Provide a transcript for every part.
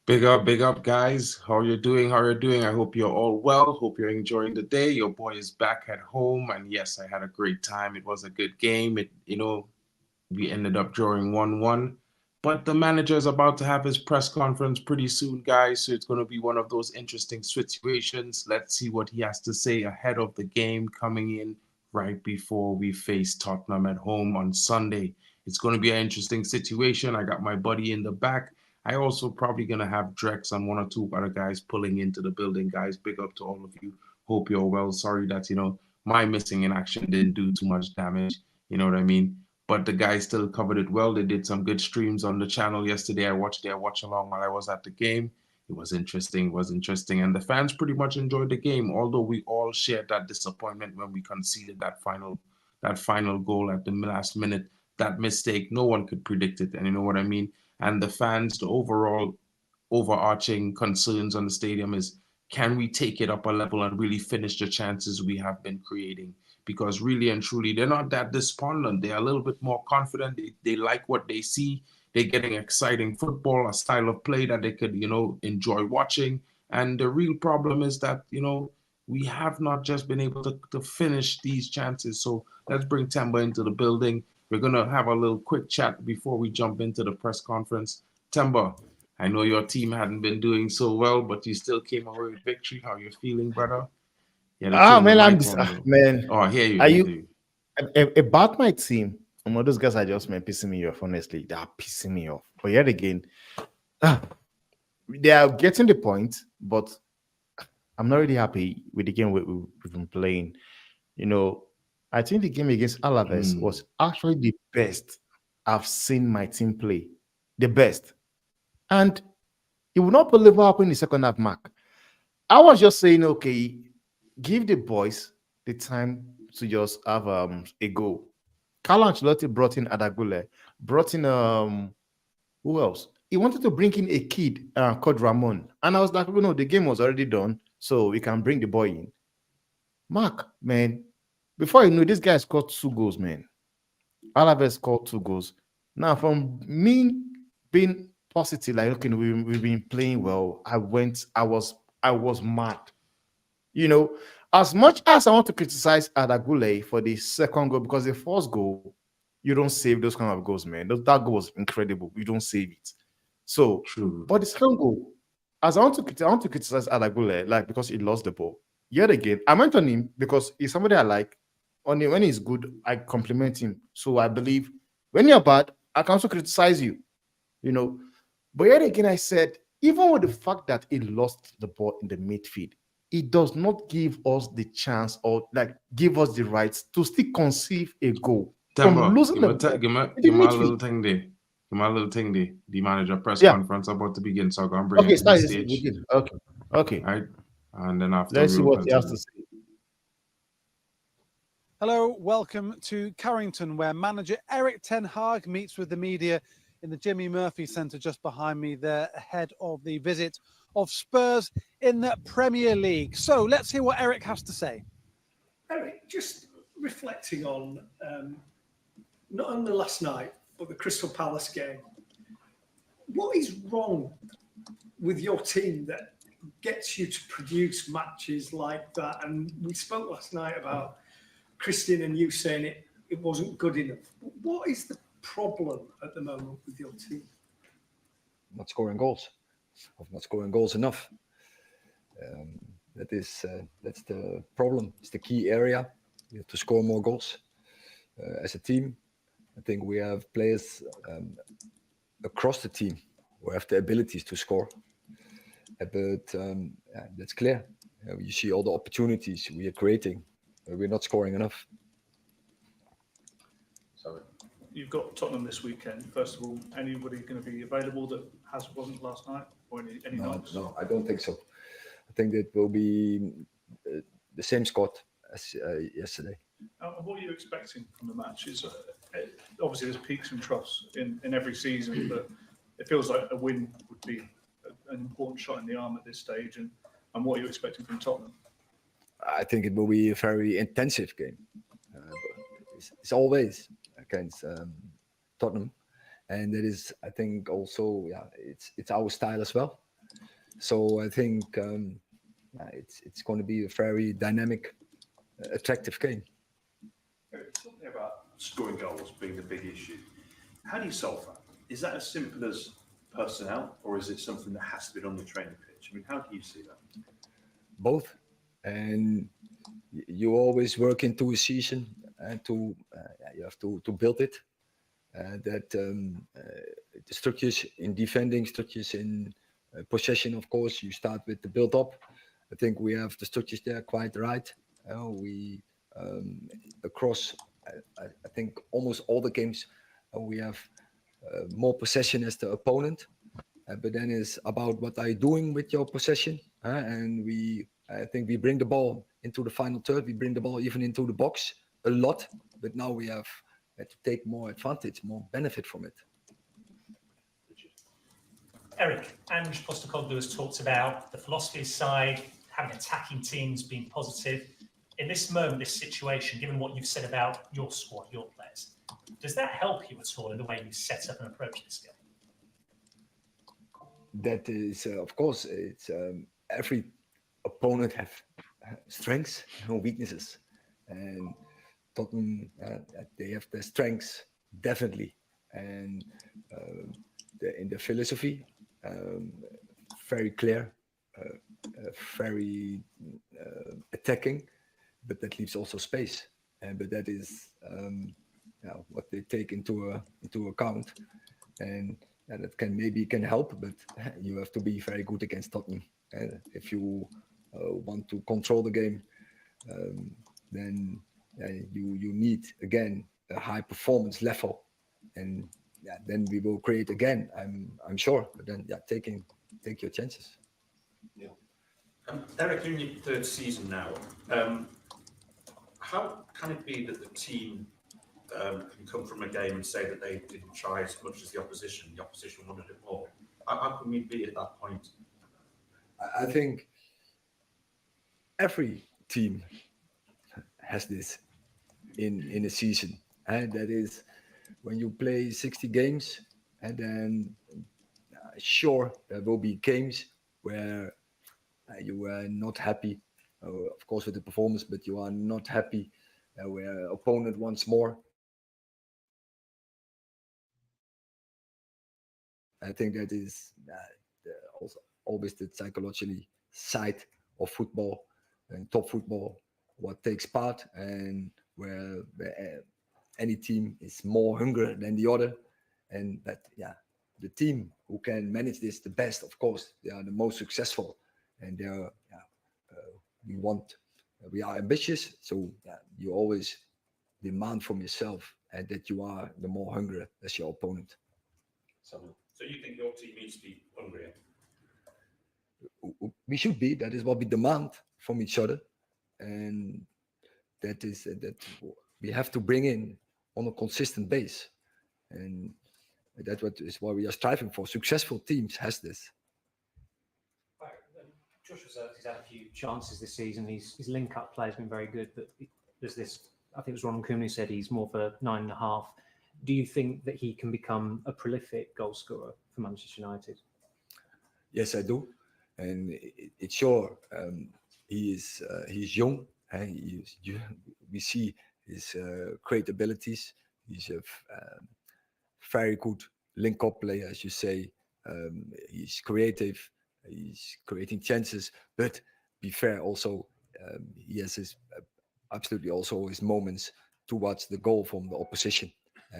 Big up, guys. How you doing? How you doing? I hope you're all well. Hope you're enjoying the day. Your boy is back at home, and yes, I had a great time. It was a good game. We ended up drawing 1-1. But the manager is about to have his press conference pretty soon, guys. So it's going to be one of those interesting situations. Let's see what he has to say ahead of the game coming in right before we face Tottenham at home on Sunday. It's going to be an interesting situation. I got my buddy in the back. I also probably going to have Drex and one or two other guys pulling into the building. Guys, big up to all of you. Hope you're well. Sorry that, my missing in action didn't do too much damage. You know what I mean? But the guys still covered it well. They did some good streams on the channel yesterday. I watched their watch along while I was at the game. It was interesting. It was interesting. And the fans pretty much enjoyed the game, although we all shared that disappointment when we conceded that final goal at the last minute. That mistake, no one could predict it. And you know what I mean? And the fans, the overall overarching concerns on the stadium is, can we take it up a level and really finish the chances we have been creating? Because really and truly, they're not that despondent. They're a little bit more confident. They like what they see. They're getting exciting football, a style of play that they could, enjoy watching. And the real problem is that, we have not just been able to finish these chances. So let's bring Temba into the building. We're going to have a little quick chat before we jump into the press conference. Temba, I know your team hadn't been doing so well, but you still came away with victory. How you feeling, brother? Yeah, to turn the Man, mic on, though. man. Oh, I hear you. Are I you hear you. about my team? Those guys are just pissing me off. Honestly, they are pissing me off. But yet again, they are getting the point. But I'm not really happy with the game we've been playing. I think the game against Alaves Mm. was actually the best I've seen my team play. The best, and you will not believe what happened in the second half, Mark. I was just saying, okay, give the boys the time to just have a goal. Carlo Ancelotti brought in Adagule, brought in who else? He wanted to bring in a kid called Ramon, and I was like, the game was already done, so we can bring the boy in. Mark, man, before you know, this guy scored 2 goals, man. Alaves scored 2 goals. Now, from me being positive, like, okay, we've been playing well, I was mad. You know, as much as I want to criticize Adagule for the second goal, because the first goal, you don't save those kind of goals, man. That goal was incredible. You don't save it. So, True. but the second goal, as I want to criticize Adagule, like, because he lost the ball. Yet again, I went on him because he's somebody I like. Only when he's good, I compliment him. So I believe when you're bad, I can also criticize you. You know, but yet again, I said, even with the fact that he lost the ball in the midfield, it does not give us the chance or like give us the rights to still conceive a goal from Temba, losing the ball in the give me a midfield. little thing there. Give me a little thing there. The manager press Yeah. conference about to begin, so I'm gonna bring Okay, it to the start this stage, begin. Okay. Okay. right? And then after Let's see we'll what he has continue. to say. Hello, welcome to Carrington, where manager Eric Ten Hag meets with the media in the Jimmy Murphy Centre just behind me there, ahead of the visit of Spurs in the Premier League. So let's hear what Eric has to say. Eric, just reflecting on not only last night, but the Crystal Palace game. What is wrong with your team that gets you to produce matches like that? And we spoke last night about Christian and you saying it wasn't good enough. What is the problem at the moment with your team? Not scoring goals, of not scoring goals enough. That's the problem. It's the key area. We have to score more goals as a team. I think we have players across the team who have the abilities to score. But that's clear. You see all the opportunities we are creating. We're not scoring enough. So you've got Tottenham this weekend. First of all, anybody going to be available that wasn't last night or any nights? No, I don't think so. I think that will be the same squad as yesterday. What are you expecting from the match? Obviously there's peaks and troughs in every season, but it feels like a win would be an important shot in the arm at this stage. And what are you expecting from Tottenham? I think it will be a very intensive game. It's always against Tottenham, and it is. I think also, it's our style as well. So I think it's going to be a very dynamic, attractive game. Talking about scoring goals being the big issue, how do you solve that? Is that as simple as personnel, or is it something that has to be on the training pitch? I mean, how do you see that? Both, and you always work into a season and you have to build it. The structures in defending, structures in possession, of course, you start with the build up. I think we have the structures there quite right. We across, I think almost all the games, we have more possession as the opponent. But then it's about what are you doing with your possession, and I think we bring the ball into the final third. We bring the ball even into the box a lot, but now we have to take more advantage, more benefit from it. Eric, Ange Postecoglou has talked about the philosophy side, having attacking teams, being positive. In this moment, this situation, given what you've said about your squad, your players, does that help you at all in the way you set up and approach this game? That is, of course, it's every opponent have strengths and weaknesses, and Tottenham they have their strengths definitely, and in the philosophy, very clear, very attacking, but that leaves also space, but that is what they take into account, and that can help, but you have to be very good against Tottenham. If you want to control the game, then you need again a high performance level, and then we will create again. I'm sure, but then take your chances. Yeah. Eric, in your third season now, how can it be that the team can come from a game and say that they didn't try as much as the opposition wanted it more? How can we be at that point? I think every team has this in a season, and that is when you play 60 games, and then sure there will be games where you are not happy, of course, with the performance, but you are not happy, where opponent wants more. I think that is also always the psychologically side of football and top football, what takes part, and where any team is more hungry than the other, and that the team who can manage this the best, of course, they are the most successful, and they are we are ambitious, so you always demand from yourself and that you are the more hungry as your opponent. So you think your team needs to be hungrier? We should be. That is what we demand from each other, and that is that we have to bring in on a consistent base, and that's what we are striving for. Successful teams has this. Josh he's had a few chances this season. His link-up play has been very good, but there's this. I think it was Ron Koeman who said he's more for 9.5. Do you think that he can become a prolific goal scorer for Manchester United? Yes, I do, and it's sure he's young, and we see his great abilities. He's a very good link-up player, as you say. He's creative. He's creating chances, but be fair, also he has his absolutely also his moments towards the goal from the opposition.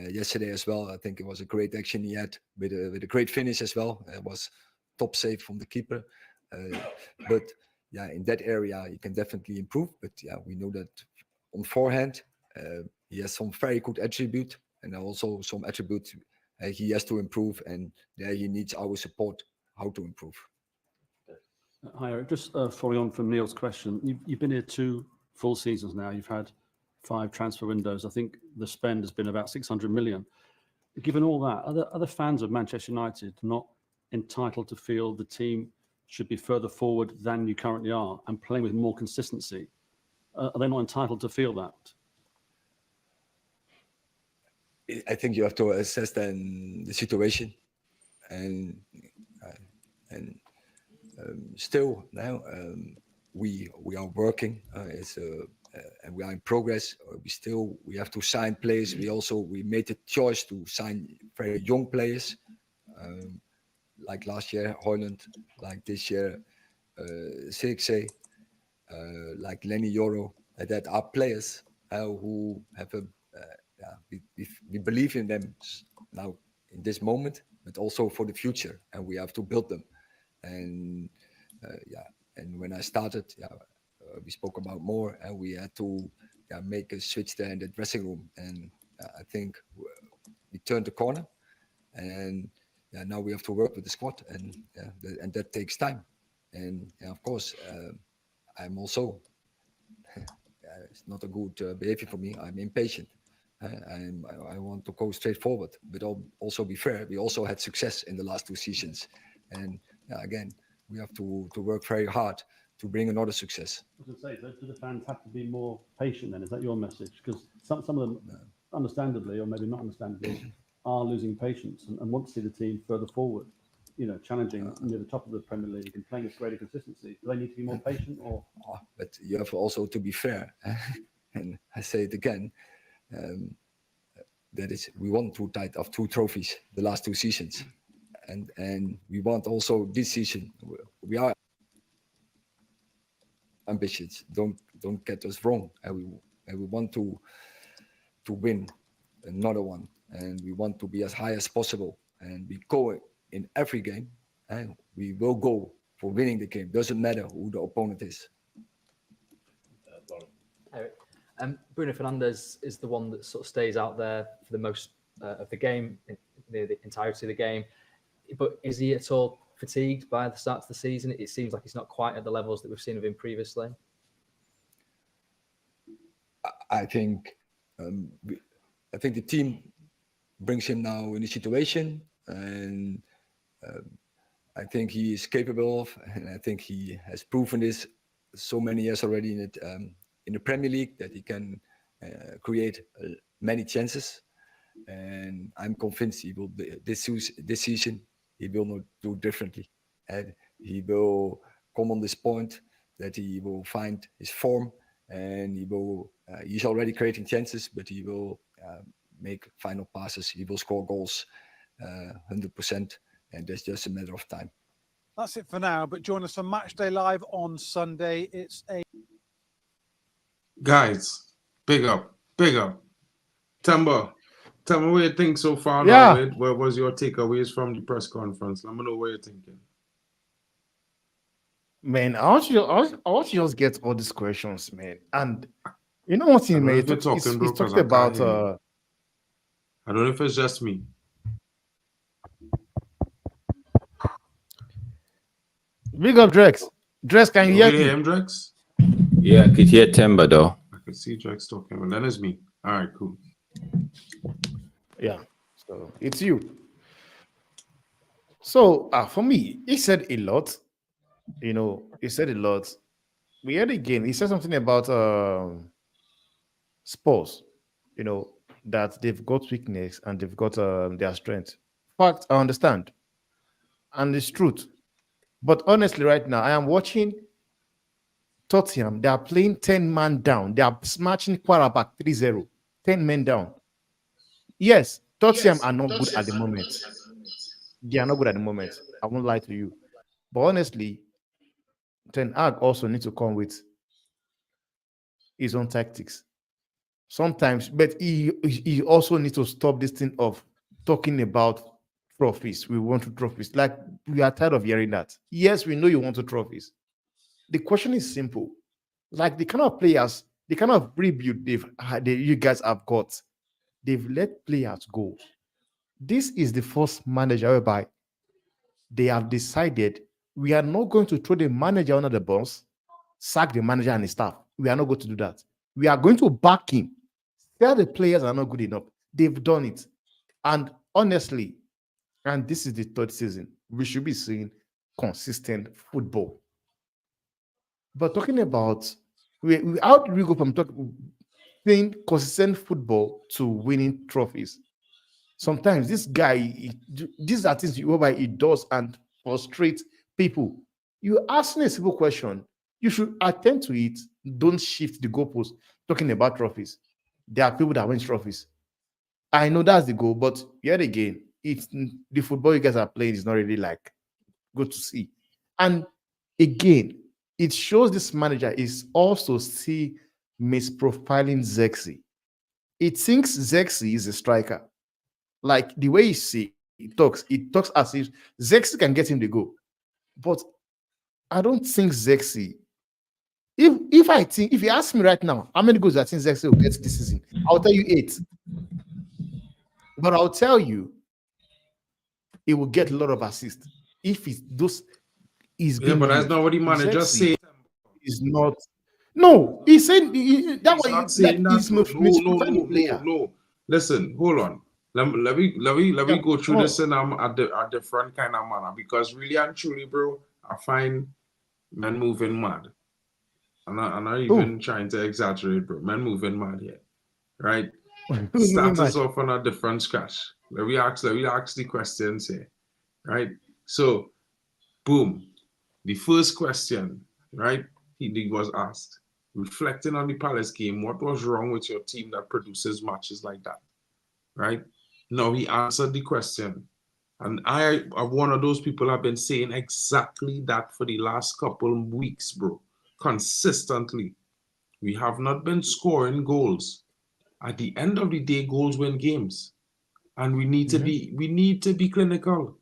Yesterday as well, I think it was a great action he had with a great finish as well. It was top save from the keeper, but in that area he can definitely improve. But we know that on forehand he has some very good attribute, and also some attributes he has to improve, and there he needs our support how to improve. Hi, Eric. Just following on from Neil's question, you've been here 2 full seasons now. You've had 5 transfer windows. I think the spend has been about 600 million. Given all that, are other fans of Manchester United not entitled to feel the team should be further forward than you currently are and playing with more consistency? Are they not entitled to feel that? I think you have to assess then the situation, and still now we are working. And we are in progress. We have to sign players. We made the choice to sign very young players, like last year Hoyland, like this year Sirkzee, like Lenny Yoro. That are players who have we believe in them now in this moment, but also for the future, and we have to build them. And and when I started, we spoke about more, and we had to make a switch there in the dressing room. And I think we turned the corner, and now we have to work with the squad, and and that takes time. And of course, I'm also it's not a good behavior for me. I'm impatient. I want to go straight forward, but also be fair. We also had success in the last 2 seasons, and again, we have to work very hard to bring another success. I was going to say, do the fans have to be more patient then? Is that your message? Because some of them, understandably, or maybe not understandably, are losing patience and want to see the team further forward, challenging near the top of the Premier League and playing with greater consistency. Do they need to be more patient? Or? But you have also to be fair. And I say it again, that is, we won 2 trophies the last 2 seasons. And we want also this season, we are ambitious. Don't get us wrong. And we want to win another one, and we want to be as high as possible. And we go in every game, and we will go for winning the game. Doesn't matter who the opponent is. Eric, Bruno Fernandes is the one that sort of stays out there for the most of the game, the entirety of the game. But is he at all fatigued by the start of the season? It seems like he's not quite at the levels that we've seen of him previously. I think the team brings him now in a situation, and I think he is capable of, and I think he has proven this so many years already in the Premier League, that he can create many chances. And I'm convinced he will this season he will not do differently, and he will come on this point that he will find his form, and he's already creating chances, but he will make final passes. He will score goals 100%, and that's just a matter of time. That's it for now, but join us for Matchday Live on Sunday. It's a Guys, big up. Temba, tell me what you think so far. Yeah. What was your takeaways from the press conference? Let me know what you're thinking. Man, I want you to just get all these questions, man. And you know what he made? He's talked about I don't know if it's just me. Big up Drex. Drex, can you hear me? Him, Drex? Yeah, I could hear Temba though. I could see Drex talking, but that is me. All right, cool. Yeah, so it's you. So for me, he said a lot. He said a lot. We had again. He said something about Spurs. That they've got weakness and they've got their strength. Fact, I understand, and it's truth. But honestly, right now, I am watching Tottenham. They are playing 10-man down. They are smashing Quarterback 3-0. 10 men down. Yes, Tottenham are not good at the moment. They are not good at the moment. I won't lie to you. But honestly, Ten Hag also needs to come with his own tactics. Sometimes, but he also needs to stop this thing of talking about trophies. We want to trophies. Like, we are tired of hearing that. Yes, we know you want to trophies. The question is simple. Like, the kind of players, the kind of rebuild you guys have got, they've let players go. This is the first manager whereby they have decided we are not going to throw the manager under the bus, sack the manager and his staff. We are not going to do that. We are going to back him. Tell the players are not good enough. They've done it. And honestly, and this is the 3rd season, we should be seeing consistent football. But talking about, how do we go from playing consistent football to winning trophies? Sometimes this guy, these are things whereby he does and frustrates people. You ask me a simple question. You should attend to it. Don't shift the goalpost. Talking about trophies, there are people that win trophies. I know that's the goal, but yet again, it's the football you guys are playing is not really like good to see. And again, it shows this manager is also still misprofiling Zexi. It thinks Zexi is a striker. Like the way it talks as if Zexi can get him the goal. But I don't think Zexi. If you ask me right now, how many goals I think Zexi will get this season, I'll tell you 8. But I'll tell you, it will get a lot of assists if it's those is Yeah, being but that's used. not what the manager Zexi said. is not. No, he said that He's was not saying like that. he's Bro. misprofiling the player. No. Listen, hold on. Let me go through this in a different kind of manner, because really and truly, bro, I find men moving mad. I'm not even trying to exaggerate, bro. Men moving mad here, right? Start us off on a different scratch. Let me ask the questions here, right? So, boom, the first question, right? He was asked, reflecting on the Palace game, what was wrong with your team that produces matches like that, right? No, he answered the question. And I am one of those people have been saying exactly that for the last couple of weeks, bro. Consistently. We have not been scoring goals. At the end of the day, goals win games. And we need to be clinical.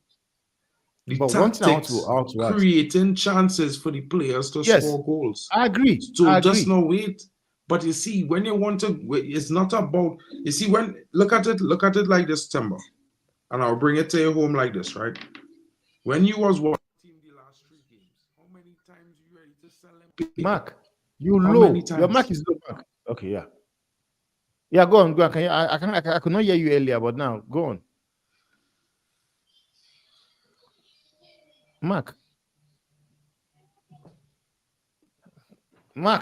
The But tactics, one thing I want to ask, creating chances for the players to score goals. I agree. So just no wait. But you see, when you want to, it's not about, you see, when, look at it like this, Timber. And I'll bring it to your home like this, right? When you was watching the last 3 games, how many times you ready to sell them? Mark, you How low. many times? Your mark is low, Mark. Okay, yeah. Yeah, go on. I could not hear you earlier, but now go on. Mark,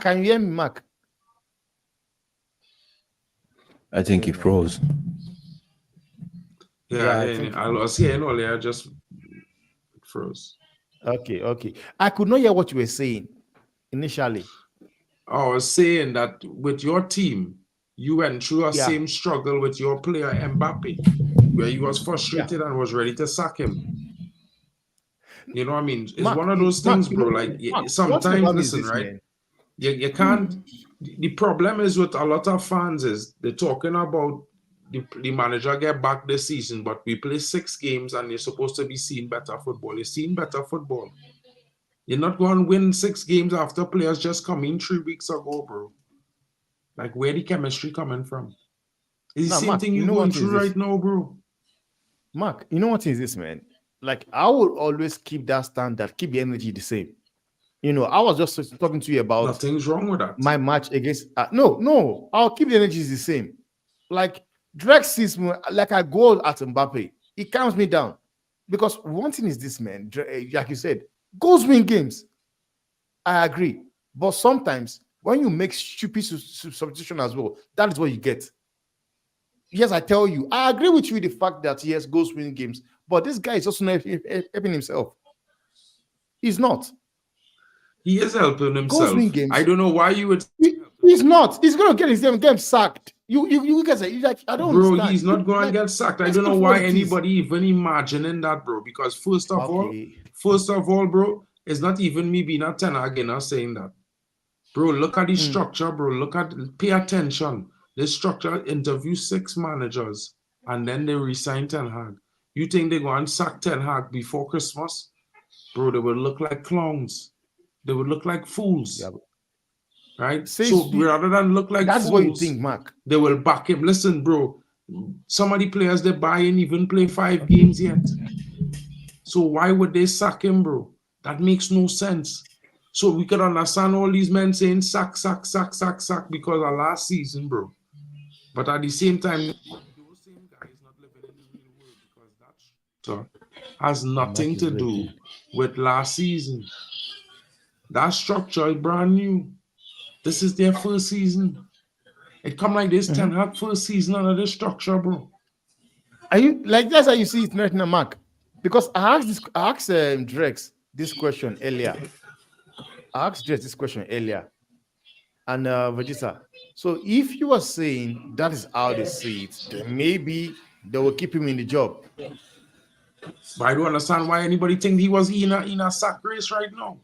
can you hear me, Mark? I think he froze. Yeah, I was hearing earlier, I just froze. Okay. I could not hear what you were saying initially. I was saying that with your team, you went through a same struggle with your player Mbappe, where he was frustrated and was ready to sack him. You know what I mean? It's Mark, one of those things, bro. Mark, sometimes, listen, right? You can't. The problem is with a lot of fans is they're talking about the manager get back this season, but we play 6 games and you're supposed to be seeing better football. You're seeing better football. You're not going to win 6 games after players just come in 3 weeks ago, bro. Like, where the chemistry coming from? It's the same thing you're going through right now, bro. Mark, you know what is this, man? Like, I will always keep that standard, keep the energy the same. You know, I was just talking to you about nothing's wrong with that. My match against no, I'll keep the energy the same. Like Drake sees me like a goal at Mbappe, it calms me down. Because one thing is this, man, like you said, goals win games. I agree. But sometimes when you make stupid substitution as well, that is what you get. Yes, I tell you, I agree with you with the fact that yes, goals win games, but this guy is also not helping himself. He's not. He is helping himself. I don't know why you would. He's not. He's going to get his game sacked. You guys are like, I don't understand. Bro, he's not going to get sacked. I don't know why anybody even imagining that, bro. Because first of all, bro, it's not even me being a Ten Hag again saying that. Bro, look at the structure, bro. Pay attention. This structure interview 6 managers and then they resign Ten Hag. You think they're going to sack Ten Hag before Christmas? Bro, they will look like clowns. They would look like fools, right? So rather than look like that's fools, what you think, Mark. They will back him. Listen, bro, some of the players they buy in even play 5 games yet. So why would they sack him, bro? That makes no sense. So we could understand all these men saying sack because of last season, bro. But at the same time, those same guys not living in the real world because that structure has nothing to do with last season. That structure is brand new. This is their first season. It come like this, Ten Hag first season under this structure, bro. Are you like that's how you see it right now, Mark? Because I asked Drex this question earlier. I asked just this question earlier, and Vegeta. So if you are saying that is how they see it, then maybe they will keep him in the job. But I don't understand why anybody think he was in a sack race right now.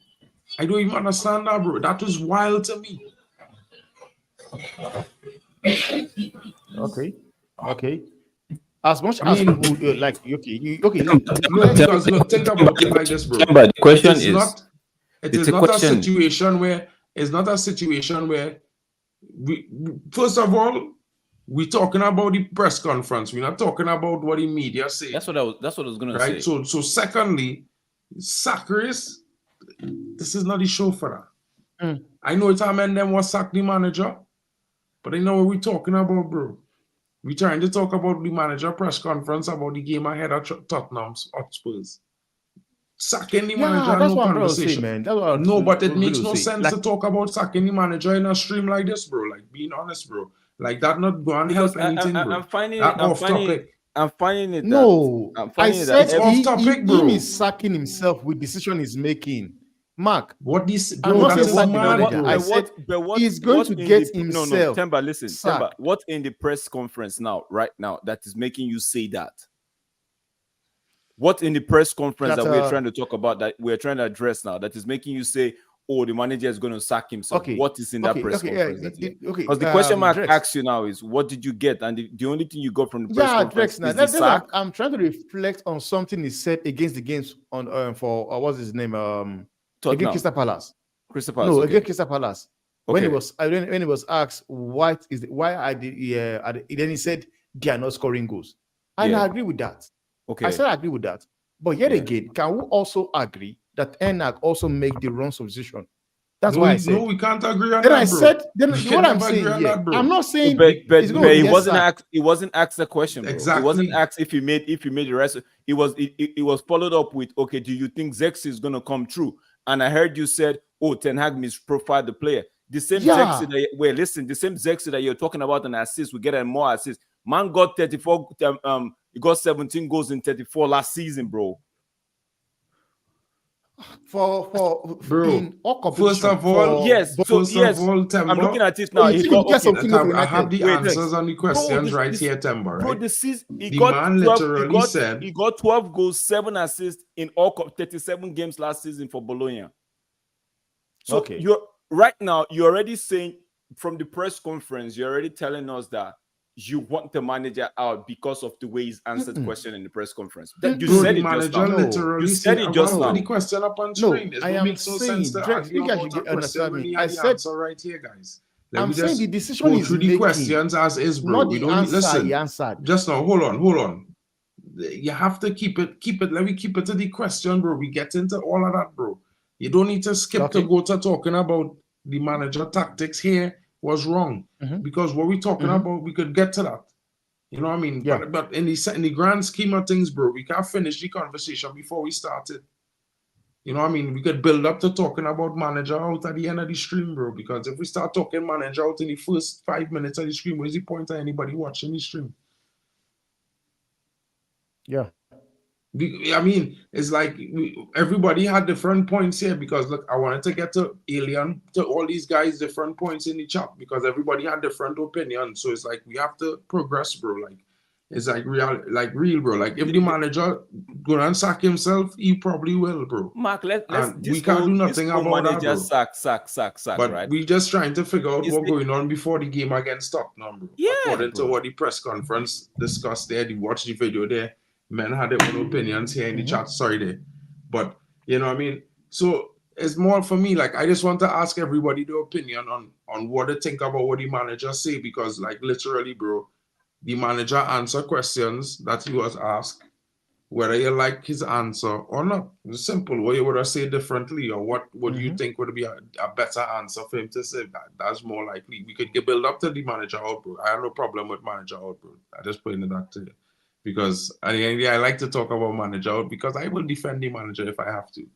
I don't even understand that, bro. That was wild to me. Okay. As much as people like, okay, look, because look, think about it like this, bro. But the question is, it is not a situation where we first of all, we're talking about the press conference. We're not talking about what the media say. That's what I was gonna say. Right. So secondly, sack race, this is not the show for that. I know it's and them was sack the manager, but I know what we're talking about, bro. We're trying to talk about the manager press conference about the game ahead of Tottenham's Hotspurs. Sacking the manager, that's no what conversation. I'm saying, man. No, but it makes no sense to talk about sacking the manager in a stream like this, bro. Like, being honest, bro. Like, that not going to help anything, bro. I'm finding it. No, I said it's off topic, bro. He is sacking himself with decision he's making. Mark, what this? I'm not saying sack the manager. manager. I said he's going to get himself. No, Temba, listen, sacked. Temba, what in the press conference right now, that is making you say that? What in the press conference that we're trying to talk about, that we're trying to address now, that is making you say, oh, the manager is going to sack himself? Okay. What is in that press conference? Because the the question mark asks you now is, what did you get? And the only thing you got from the press conference is the sack. I'm trying to reflect on something he said against the games on for what's his name? Against Crystal Palace. No, against Crystal Palace. When he was asked why then he said they are not scoring goals. And I agree with that. Okay. I said I agree with that. But yet again, can we also agree that Enak also make the wrong substitution? That's why I said. No, we can't agree on then that, I bro. said, then what I'm saying here, I'm not saying but he wasn't asked the question, bro. Exactly. He wasn't asked if he made the rest. It was followed up with, okay, do you think Zex is gonna come true? And I heard you said, oh, Ten Hag misprofiled the player. The same Zexi the same Zexi that you're talking about an assist, we get more assists. Man got 34, he got 17 goals in 34 last season, bro. For bro, first of all, I'm looking at it now. I have the answers on the questions right here, Temba. Bro, right? the season the man literally said he got 12 goals, 7 assists in all 37 games last season for Bologna. So you're right now, you're already saying from the press conference, you're already telling us that you want the manager out because of the way he's answered the question in the press conference. You said it just now. Literally you said it just now. The question up on screen. I am saying, you guys should understand me. I said answer right here, guys. I'm saying the decision is through the questions as is, bro. Not we the don't answer listen. he answered. Just now, hold on. You have to keep it. Let me keep it to the question, bro. We get into all of that, bro. You don't need to skip to go to talking about the manager tactics here was wrong. Because what we're talking about, we could get to that. You know what I mean? Yeah. But in the grand scheme of things, bro, we can't finish the conversation before we started. You know what I mean? We could build up to talking about manager out at the end of the stream, bro. Because if we start talking manager out in the first 5 minutes of the stream, where's the point of anybody watching the stream? Yeah. I mean, it's like everybody had different points here because look, I wanted to get to Alien, to all these guys, different points in the chat because everybody had different opinions. So it's like we have to progress, bro. Like it's like real, bro. Like if the manager go and sack himself, he probably will, bro. Mark, we can't do nothing about that, bro. Sack, but right? we just trying to figure out what's going on before the game against Tottenham, bro. Yeah, according to what the press conference discussed there, they watched the video there. Men had their own opinions here in the chat, sorry there. But, you know what I mean? So, it's more for me, like, I just want to ask everybody their opinion on what they think about what the manager say, because, like, literally, bro, the manager answer questions that he was asked, whether you like his answer or not. It's simple. What you would have said differently, or what would you think would be a better answer for him to say? That's more likely. We could build up to the manager out, bro. I have no problem with manager out, bro. I just put in that to you. Because at the end of the day, I like to talk about manager out because I will defend the manager if I have to.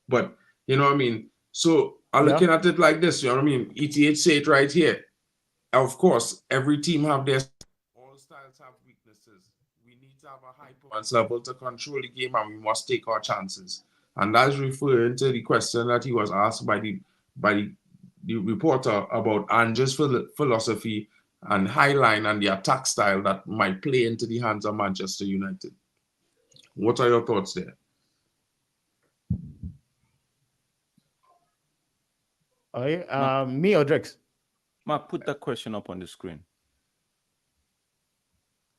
But, you know what I mean? So, I'm looking at it like this, you know what I mean? ETH say it right here. Of course, every team have their... All styles have weaknesses. We need to have a high performance level to control the game and we must take our chances. And that's referring to the question that he was asked by the reporter about Ange's philosophy and high line and the attack style that might play into the hands of Manchester United. What are your thoughts there? Me or Drex? Mark, put that question up on the screen.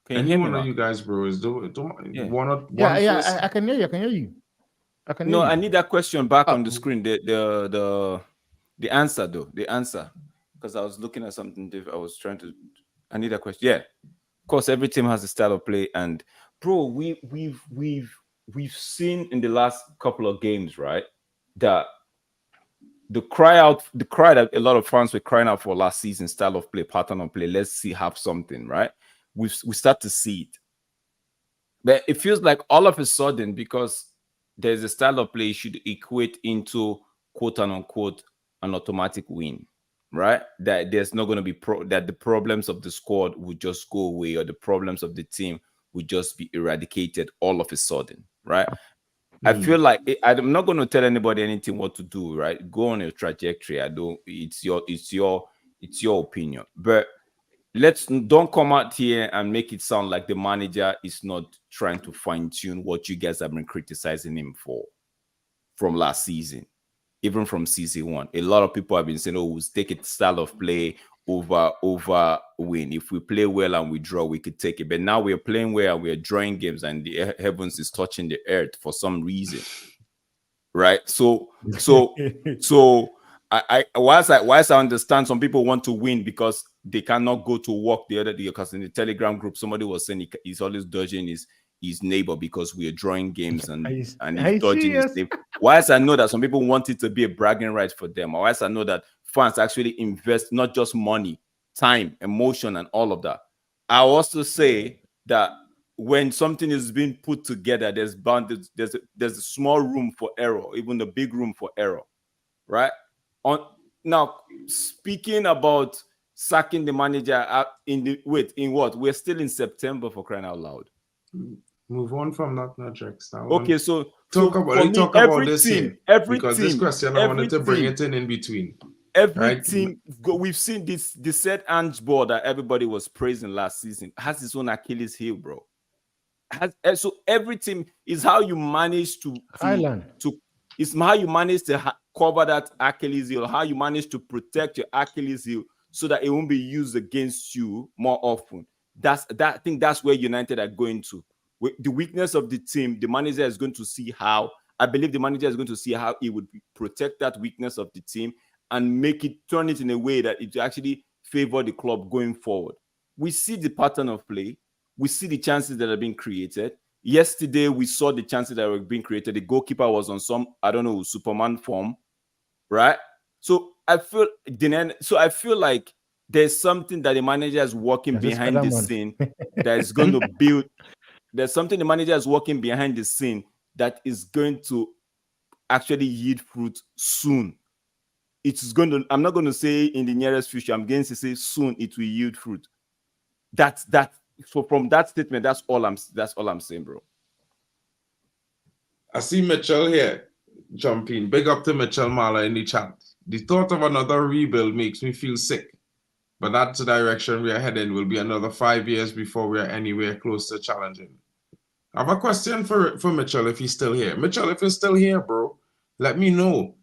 Can Any you hear one me, of you guys, bro, is Yeah. one Yeah, first? I can hear you. I can hear you. I can No, hear I you. need that question back on the screen. The answer though. The answer. Because I was looking at something different. I was trying to. I need that question. Yeah. Of course, every team has a style of play, and bro, we've seen in the last couple of games, right, that the cry that a lot of fans were crying out for last season, style of play, pattern of play. Let's see, have something, right? We start to see it, but it feels like all of a sudden, because there's a style of play, should equate into quote unquote an automatic win, right? That there's not going to be that the problems of the squad would just go away, or the problems of the team would just be eradicated all of a sudden, right? I feel like I'm not going to tell anybody anything what to do, right? Go on your trajectory. It's your opinion, but don't come out here and make it sound like the manager is not trying to fine-tune what you guys have been criticizing him for from last season, even from season 1. A lot of people have been saying, oh, we'll take a style of play over win. If we play well and we draw, we could take it. But now we're playing well and we're drawing games, and the heavens is touching the earth for some reason, right? So I whilst I understand some people want to win because they cannot go to work the other day, because in the Telegram group somebody was saying he's always dodging his neighbor because we are drawing games and he's dodging his neighbor. Whilst I know that some people want it to be a bragging right for them, or whilst I know that fans actually invest not just money, time, emotion, and all of that, I also say that when something is being put together, there's a small room for error, even a big room for error, right? Now, speaking about sacking the manager in what? We're still in September, for crying out loud. Move on from that, Drex. Okay, so talk about this here, because this question I wanted to bring it in between. Every team, we've seen this. The set Ange ball that everybody was praising last season has its own Achilles heel, bro. So every team is how you manage to it's how you manage to cover that Achilles heel, how you manage to protect your Achilles heel so that it won't be used against you more often. I think that's where United are going to. With the weakness of the team, the manager is going to see how. I believe the manager is going to see how he would protect that weakness of the team and turn it in a way that it actually favor the club going forward. We see the pattern of play. We see the chances that are being created. Yesterday, we saw the chances that were being created. The goalkeeper was on some, I don't know, Superman form, right? So I feel like there's something that the manager is working behind the scene that is going to build. There's something the manager is working behind the scene that is going to actually yield fruit soon. It's going to, I'm not going to say in the nearest future, I'm going to say soon it will yield fruit. So from that statement, that's all I'm saying, bro. I see Mitchell here jumping. Big up to Mitchell Mala in the chat. The thought of another rebuild makes me feel sick, but that's the direction we are heading. Will be another 5 years before we are anywhere close to challenging. I have a question for Mitchell if he's still here. Mitchell, if you're still here, bro, let me know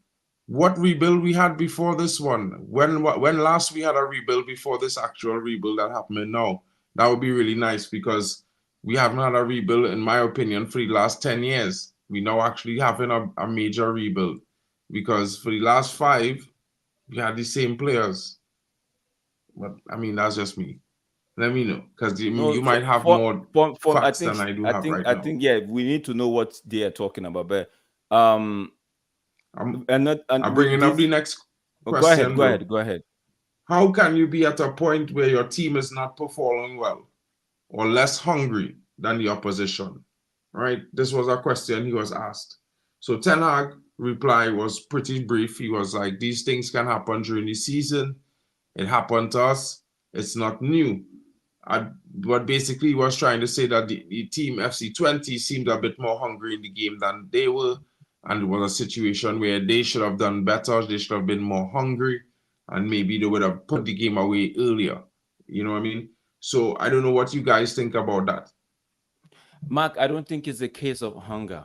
what rebuild we had before this one. When last we had a rebuild before this actual rebuild that happened now. That would be really nice, because we haven't had a rebuild, in my opinion, for the last 10 years. We now actually having a major rebuild, because for the last 5, we had the same players. But I mean, that's just me. Let me know, because you might have more facts than I do have right now. I think, yeah, we need to know what they are talking about. But I'm bringing up the next question. Go ahead. How can you be at a point where your team is not performing well or less hungry than the opposition? Right? This was a question he was asked. So Ten Hag reply was pretty brief. He was like, these things can happen during the season. It happened to us. It's not new. But basically he was trying to say that the team FC20 seemed a bit more hungry in the game than they were. and it was a situation where they should have done better, they should have been more hungry, and maybe they would have put the game away earlier. You know what I mean? So I don't know what you guys think about that. Mark, I don't think it's a case of hunger.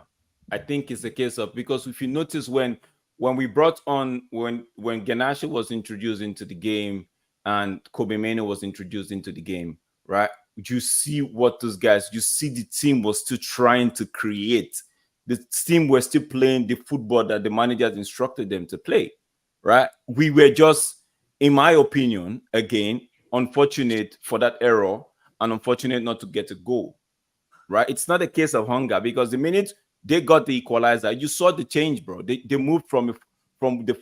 I think it's a case of, because if you notice when we brought on, when Garnacho was introduced into the game and Kobe Mainoo was introduced into the game, right? You see what those guys, you see the team was still trying to create. The team were still playing the football that the managers instructed them to play, right? We were just, in my opinion, again, unfortunate for that error and unfortunate not to get a goal, right? It's not a case of hunger, because the minute they got the equalizer, you saw the change, bro. They moved from the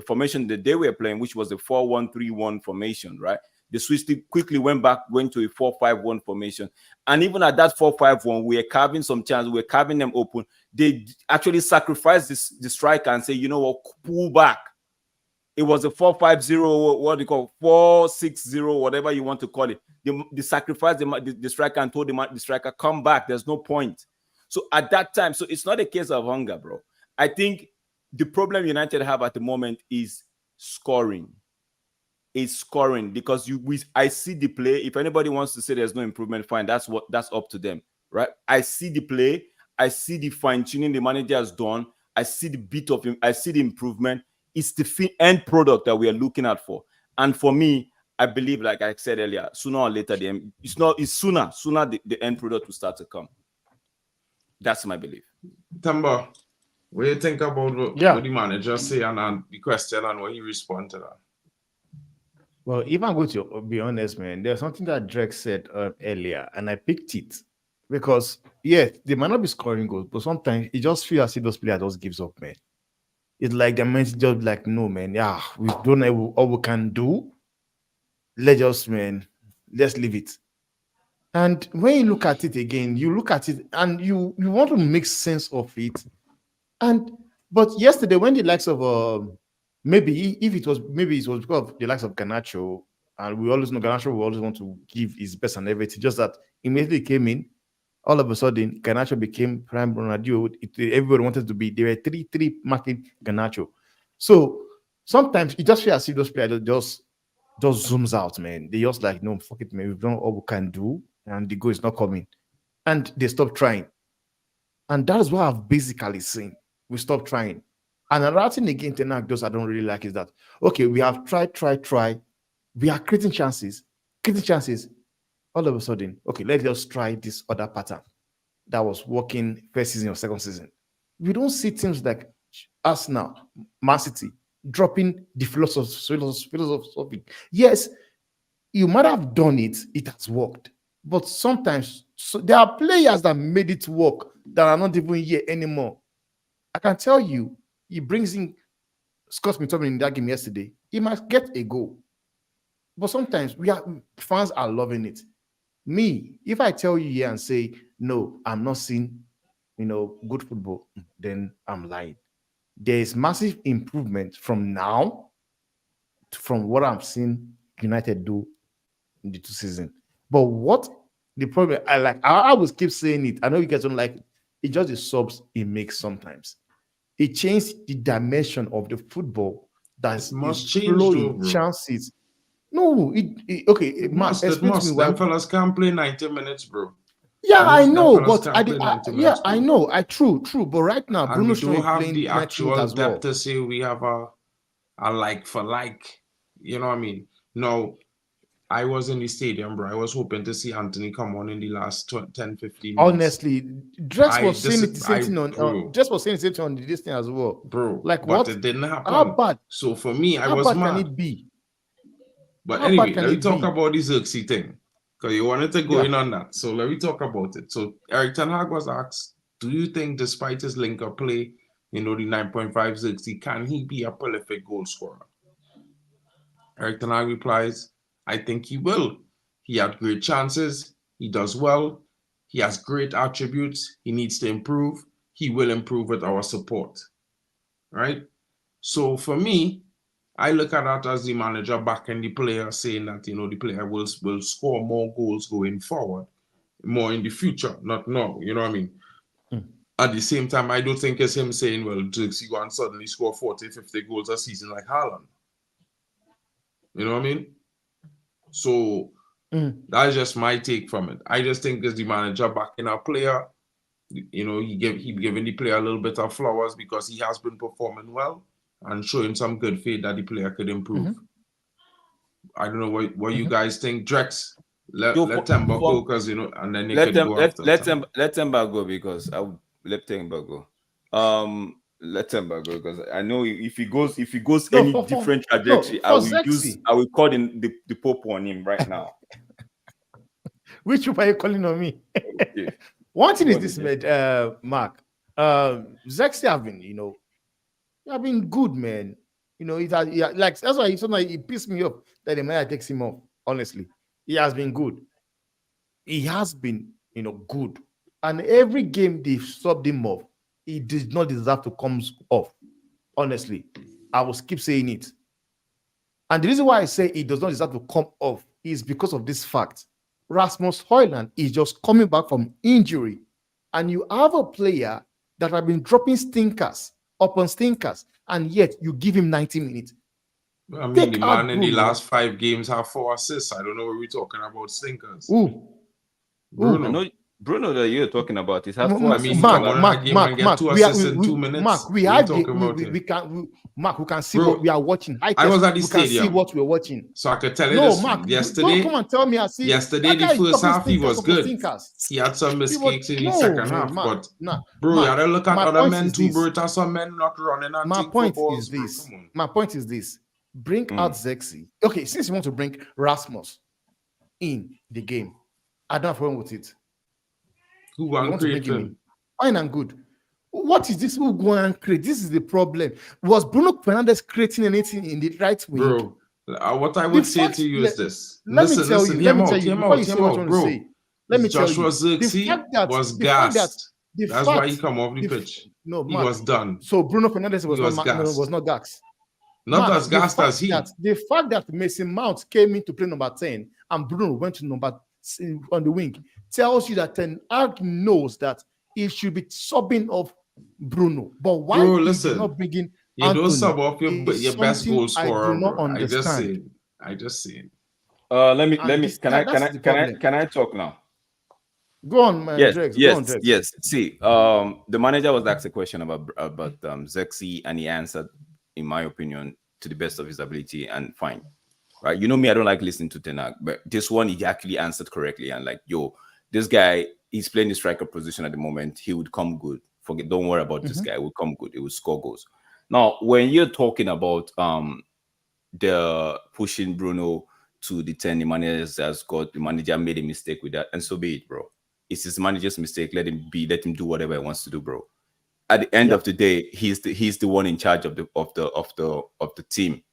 formation that they were playing, which was a 4-1-3-1 formation, right? They switched it quickly, went to a 4-5-1 formation. And even at that 4-5-1, we were carving some chance, we were carving them open. They actually sacrificed the striker and say, you know what, pull back. It was a 4-5-0, what do you call 4-6-0, whatever you want to call it. They sacrificed the striker and told the striker, come back, there's no point. So at that time, so it's not a case of hunger, bro. I think the problem United have at the moment is scoring. It's scoring, because I see the play. If anybody wants to say there's no improvement, fine, that's up to them, right? I see the play, I see the fine-tuning the manager has done, I see the improvement. It's the end product that we are looking at for. And for me, I believe, like I said earlier, sooner or later, it's sooner the end product will start to come. That's my belief. Tamba, what do you think about what the manager say and the question and what he responded to that? Well, if I'm going to be honest, man, there's something that Drake said earlier, and I picked it because, they might not be scoring goals, but sometimes it just feels as if those players just gives up, man. It's like the men's just like, no, man, we don't know all we can do. Let's leave it. And when you look at it again, you look at it and you want to make sense of it. But yesterday, when the likes of maybe it was because of the likes of Garnacho, and we always know Garnacho will always want to give his best and everything. Just that immediately came in, all of a sudden Garnacho became prime Ronaldo. Everybody wanted to be. There were 3-3 marking Garnacho. So sometimes it just feels as if those players just zooms out, man. They just like, no, fuck it, man. We've done all we can do, and the goal is not coming, and they stop trying. And that is what I've basically seen. We stop trying. And another thing again, Ten Hag does I don't really like is that, okay, we have tried. We are creating chances. All of a sudden, okay, let's just try this other pattern that was working first season or second season. We don't see teams like us now, Man City, dropping the philosophy. Yes, you might have done it, it has worked. But sometimes there are players that made it work that are not even here anymore. I can tell you, he brings in Scott McTominay in that game yesterday. He might get a goal. But sometimes fans are loving it. Me, if I tell you here and say, no, I'm not seeing, good football, then I'm lying. There is massive improvement from now from what I'm seeing United do in the 2 seasons. But what the problem, I always keep saying it. I know you guys don't like it. It's just the subs it makes sometimes. It changed the dimension of the football that's flowing chances. No, it must. Them fellas can't play 90 minutes, bro. Yeah, I know, but I know. True. But right now, Bruno don't have the actual depth to say we have a like for like. You know what I mean? No, I was in the stadium, bro. I was hoping to see Anthony come on in the last 10-15 minutes. Honestly, Dress was saying the same thing on this thing as well, bro. Like but what? It didn't happen. How bad? So for me, I how was bad mad. Can it be? But anyway, let me talk about the Xerxes thing, because you wanted to go in on that. So let me talk about it. So Erik ten Hag was asked, do you think despite his link-up play, the 9.5 Xerxes, can he be a prolific goal scorer? Erik ten Hag replies, I think he will. He had great chances. He does well. He has great attributes. He needs to improve. He will improve with our support. Right? So for me, I look at that as the manager backing the player, saying that, the player will score more goals going forward, more in the future, not now. You know what I mean? At the same time, I don't think it's him saying, well, Dirks, you go and suddenly score 40, 50 goals a season like Haaland. You know what I mean? So that's just my take from it. I just think as the manager backing our player, you know, he giving the player a little bit of flowers because he has been performing well and showing some good faith that the player could improve. I don't know what you guys think. Drex, let Temba go because you know, and then they can go after. Let Temba go because I would let Temba go. Let Temba go because I know if he goes any different trajectory, I will call in the Pope on him right now. Which are you calling on me? Okay. One thing is this, Mark. Zexi have been, you know, have been good, man. You know, it has, like that's why it pissed me off that the man takes him off. Honestly, he has been good. He has been, you know, good. And every game they subbed him off, he did not deserve to come off. Honestly, I will keep saying it. And the reason why I say he does not deserve to come off is because of this fact. Rasmus Højlund is just coming back from injury, and you have a player that have been dropping stinkers upon stinkers, and yet you give him 90 minutes. I mean, the man in the last 5 games have 4 assists. I don't know what we're talking about stinkers. Bruno that you're talking about is has 4 Mark, assists. Mark, 2 assists in 2 minutes. Mark, we can see what we are watching. I was at the stadium. Can see what we're watching. So I could tell you this. Mark, yesterday, don't come and tell me I see. Yesterday, the first half, he was good. He had some mistakes in the second half. But, bro, you gotta look at other men too, bro. There's some men not running and my point is this. My point is this. Bring out Zexi. Okay, since you want to bring Rasmus in the game, I don't have a problem with it. Who want to create him? Fine and good. What is this? Who go and create? This is the problem. Was Bruno Fernandes creating anything in the right wing? Bro, what I would say to you is this. Let me tell you. Let me tell you. Before you say what you want to say, let me tell you. Joshua Zirkzee was gassed. That's why he come off the pitch. No, he was done. So Bruno Fernandes was not gassed. Not as gassed as he. The fact that Mason Mount came in to play number 10 and Bruno went to number on the wing tells you that Ten Hag knows that he should be subbing off Bruno. But why is he not bringing you don't sub off your best goal scorer? I just say. Let me. Can I talk now? Go on, man. Yes. See, the manager was asked a question about Zexi, and he answered, in my opinion, to the best of his ability, and fine. Right? You know me, I don't like listening to Ten Hag, but this one he actually answered correctly, and like, yo, this guy, he's playing the striker position at the moment. He would come good. Don't worry about this guy. He would come good. He would score goals. Now, when you're talking about the pushing Bruno to the 10, the manager has got, the manager made a mistake with that, and so be it, bro. It's his manager's mistake. Let him do whatever he wants to do, bro. At the end of the day, he's the one in charge of the team.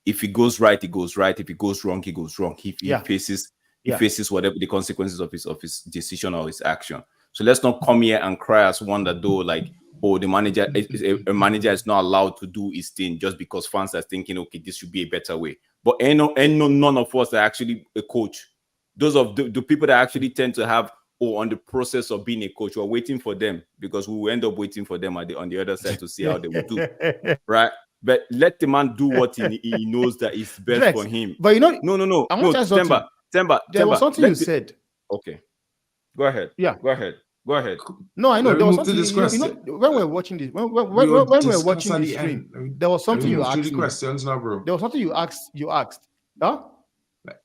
If he goes right, he goes right. If he goes wrong, he goes wrong. He faces whatever the consequences of his decision or his action. So let's not come here and cry as one that though, like, oh, the manager, a manager is not allowed to do his thing just because fans are thinking, okay, this should be a better way. But none of us are actually a coach. Those of the people that actually tend to have on the process of being a coach, we're waiting for them because we will end up waiting for them on the other side to see how they will do, right? But let the man do what he knows that is best for him. But you know, no. Temba. There was something you said. Okay, go ahead. Yeah, go ahead. No, I know there was something. When we're watching this, when we're watching the stream, there was something you asked. Questions now, bro. There was something you asked. Huh?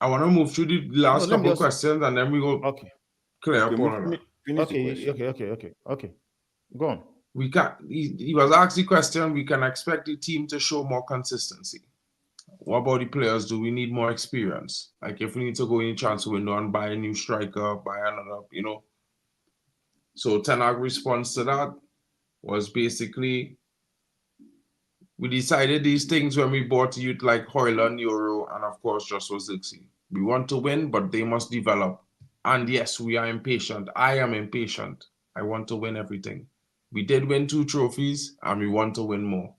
I want to move through the last couple of questions and then we go. Okay. Clear up Okay. Go on. We got. He was asked the question. We can expect the team to show more consistency. What about the players? Do we need more experience? Like if we need to go in the transfer window and buy a new striker, buy another, you know. So Ten Hag's response to that was basically, we decided these things when we bought youth like Højlund, Euro, and of course Joshua Zirkzee. We want to win, but they must develop. And yes, we are impatient. I am impatient. I want to win everything. We did win 2 trophies, and we want to win more.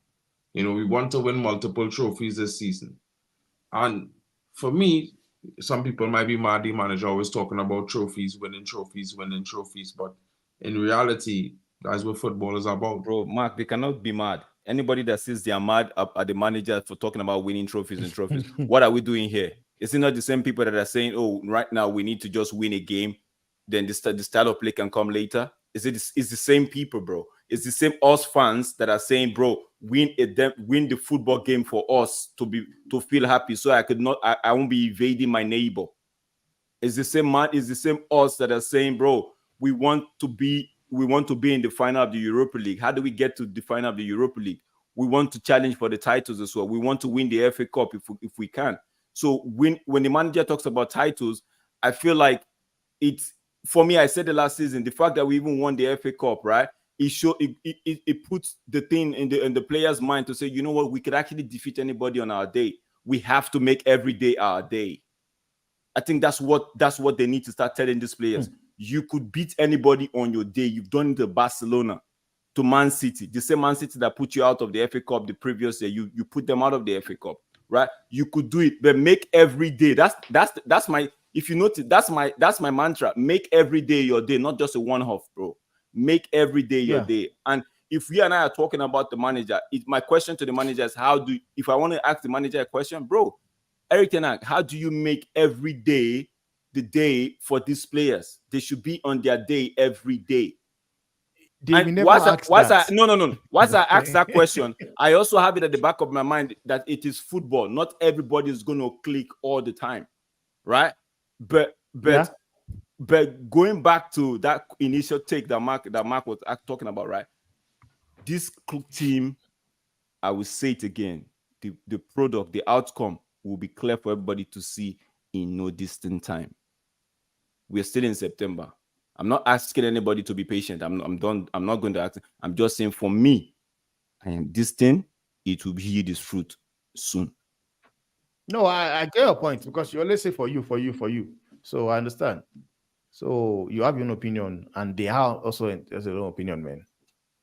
You know, we want to win multiple trophies this season. And for me, some people might be mad the manager always talking about trophies, winning trophies. But in reality, That's what football is about. Bro, Mark, they cannot be mad. Anybody that says they are mad up at the manager for talking about winning trophies and trophies, what are we doing here? Is it not the same people that are saying, oh, right now we need to just win a game, then the style of play can come later? It's the same people, bro. It's the same us fans that are saying, bro, win the football game for us to feel happy, so I won't be evading my neighbor. It's the same man, it's the same us that are saying, bro, we want to be in the final of the Europa League. How do we get to the final of the Europa League? We want to challenge for the titles as well. We want to win the FA Cup if we can. So when the manager talks about titles, I feel like it's, for me, I said the last season, the fact that we even won the FA Cup, right? It puts the thing in the player's mind to say, you know what, we could actually defeat anybody on our day. We have to make every day our day. I think that's what they need to start telling these players. You could beat anybody on your day. You've done it to Barcelona, to Man City, the same Man City that put you out of the FA Cup the previous year. You put them out of the FA Cup, right? You could do it, but make every day. That's my, if you notice, that's my mantra. Make every day your day, not just a one-off, bro. Make every day your day. And if we and I are talking about the manager, my question to the manager is, if I want to ask the manager a question, bro, Eric Ten Hag, how do you make every day the day for these players? They should be on their day every day. Once I ask that question, I also have it at the back of my mind that it is football. Not everybody is going to click all the time, right? But going back to that initial take that Mark was talking about, right? This team, I will say it again, the product, the outcome will be clear for everybody to see in no distant time. We're still in September. I'm not asking anybody to be patient. I'm done. I'm not going to ask. I'm just saying, for me, this thing, it will yield its fruit soon. No, I get your point, because you always say for you. So I understand. So you have your own opinion, and they have also their own opinion, man.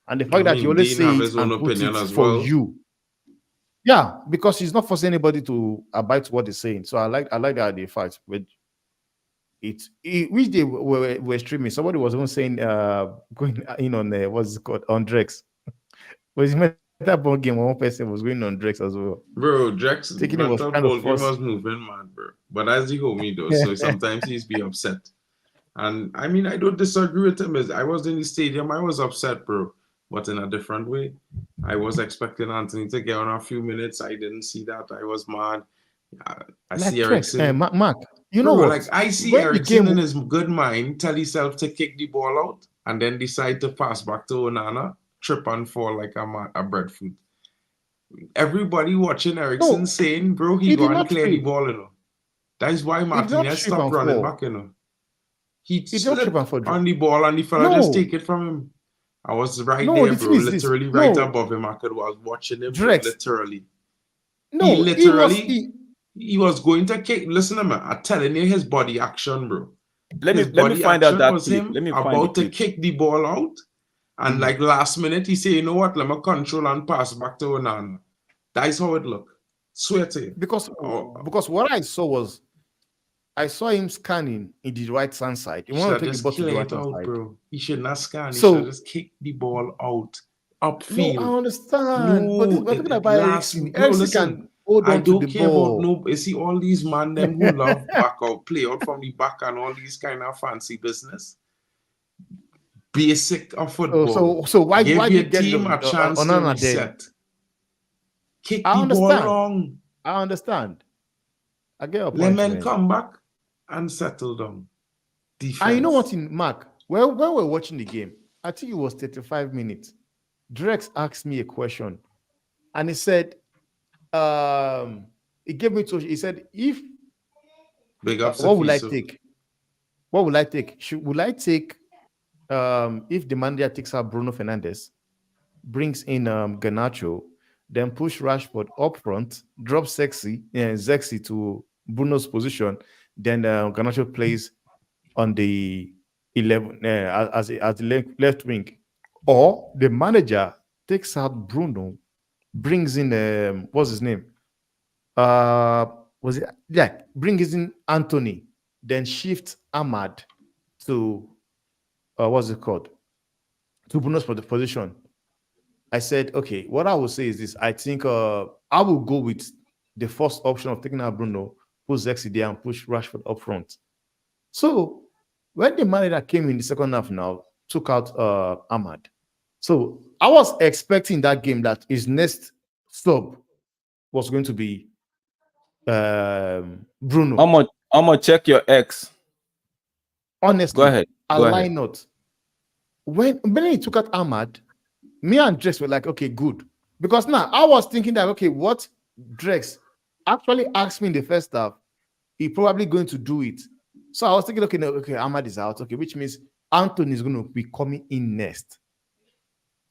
And the fact that you always say it and put it for you. Yeah, because he's not forcing anybody to abide to what he's saying. So I like that idea fight. But which they were streaming. Somebody was even saying going in on what's it called, on Drex. Was that ball game? One person was going on Drex as well. Bro, Drex taking it was kind of game was moving mad, bro. But as the homie does, so sometimes he's be upset. And I mean, I don't disagree with him. I was in the stadium, I was upset, bro, but in a different way. I was expecting Anthony to get on a few minutes. I didn't see that. I was mad. I see Ericsson. Mark, you know what? Like, I see Ericsson in his good mind tell himself to kick the ball out and then decide to pass back to Onana, trip and fall like a breadfruit. Everybody watching Ericsson saying, bro, he going to clear the ball, you know. That is why Martinez stopped running back, you know. He slipped on the ball and the fella just take it from him. I was right there, bro, literally right above him. I was watching him, bro, literally. He was going to kick. Listen to me, I'm telling you his body action, bro. Let me find out that clip. Let me about to kick the ball out. And like last minute, he said, you know what, let me control and pass back to Onana. That's how it looked. Swear to you. Because what I saw was, I saw him scanning in the right hand side. He wanted to take the ball to the right hand side. Bro. He should not scan. He should just kick the ball out upfield. No, I understand. No, but we're talking about Ericsson. Ericsson can hold on to the ball. You see all these man them who love back out, play out from the back and all these kind of fancy business. Basic of football. So why give your team a chance to reset? Kick the ball long. I understand. I get your point. Let men come back and settle down. Defense. And you know what, in Mark, when we're watching the game, I think it was 35 minutes. Drex asked me a question, and he said, he gave me to. He said, "If what will I take? What will I take? Will I take if the manager takes out Bruno Fernandes, brings in Garnacho, then push Rashford up front, drop Zexi to Bruno's position, then Garnacho plays on the 11 as the left wing, or the manager takes out Bruno, brings in what's his name? Brings in Anthony, then shifts Ahmad to what's it called? to Bruno's position, I said, okay, what I will say is this. I think I will go with the first option of taking out Bruno, push Zexi there and push Rashford up front. So when the manager came in the second half now, took out Ahmad. So I was expecting that game that his next sub was going to be Bruno. I'm gonna check your X. Honestly, go ahead. I lie not. When he took out Ahmad, me and Drex were like, okay, good. Because now I was thinking that, okay, what Drex actually asked me in the first half, he probably going to do it. So I was thinking, okay, no, okay, Ahmad is out, okay, which means Anthony is going to be coming in next.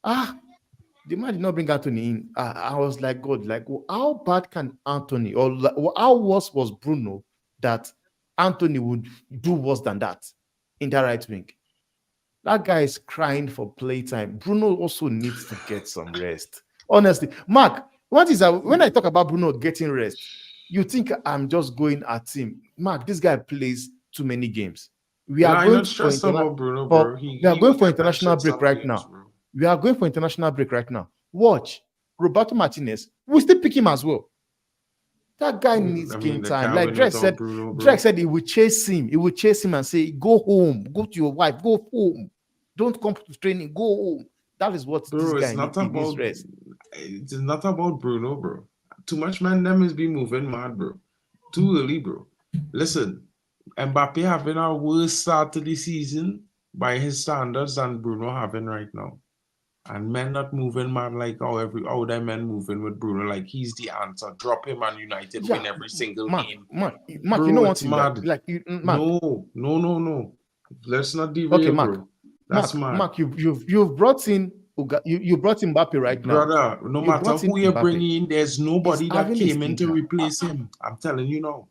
The man did not bring Anthony in. I was like, God, like, how bad can Anthony, or like, how worse was Bruno that Anthony would do worse than that in that right wing? That guy is crying for playtime. Bruno also needs to get some rest. Honestly, Mark, what is that? When I talk about Bruno getting rest, you think I'm just going at him. Mark, this guy plays too many games. We are going for international break right now. We are going for international break right now. Watch. Roberto Martinez, we still pick him as well. That guy needs game time. Like Drake said he will chase him. He will chase him and say, go home. Go to your wife. Go home. Don't come to training. Go home. That is what this guy needs rest. It's not about Bruno, bro. Too much man them is be moving mad, bro. Too early, bro. Listen, Mbappe having a worse start to the season by his standards than Bruno having right now. And men not moving mad like how them men moving with Bruno, like he's the answer. Drop him and United win every single game. Mark, bro, you know what's mad. No. Let's not derail, okay, Mark, bro. That's mad. Mark, you've brought in you brought Mbappe right now. Brother, no matter who you're bringing in, there's nobody that came in to replace him. I'm telling you now.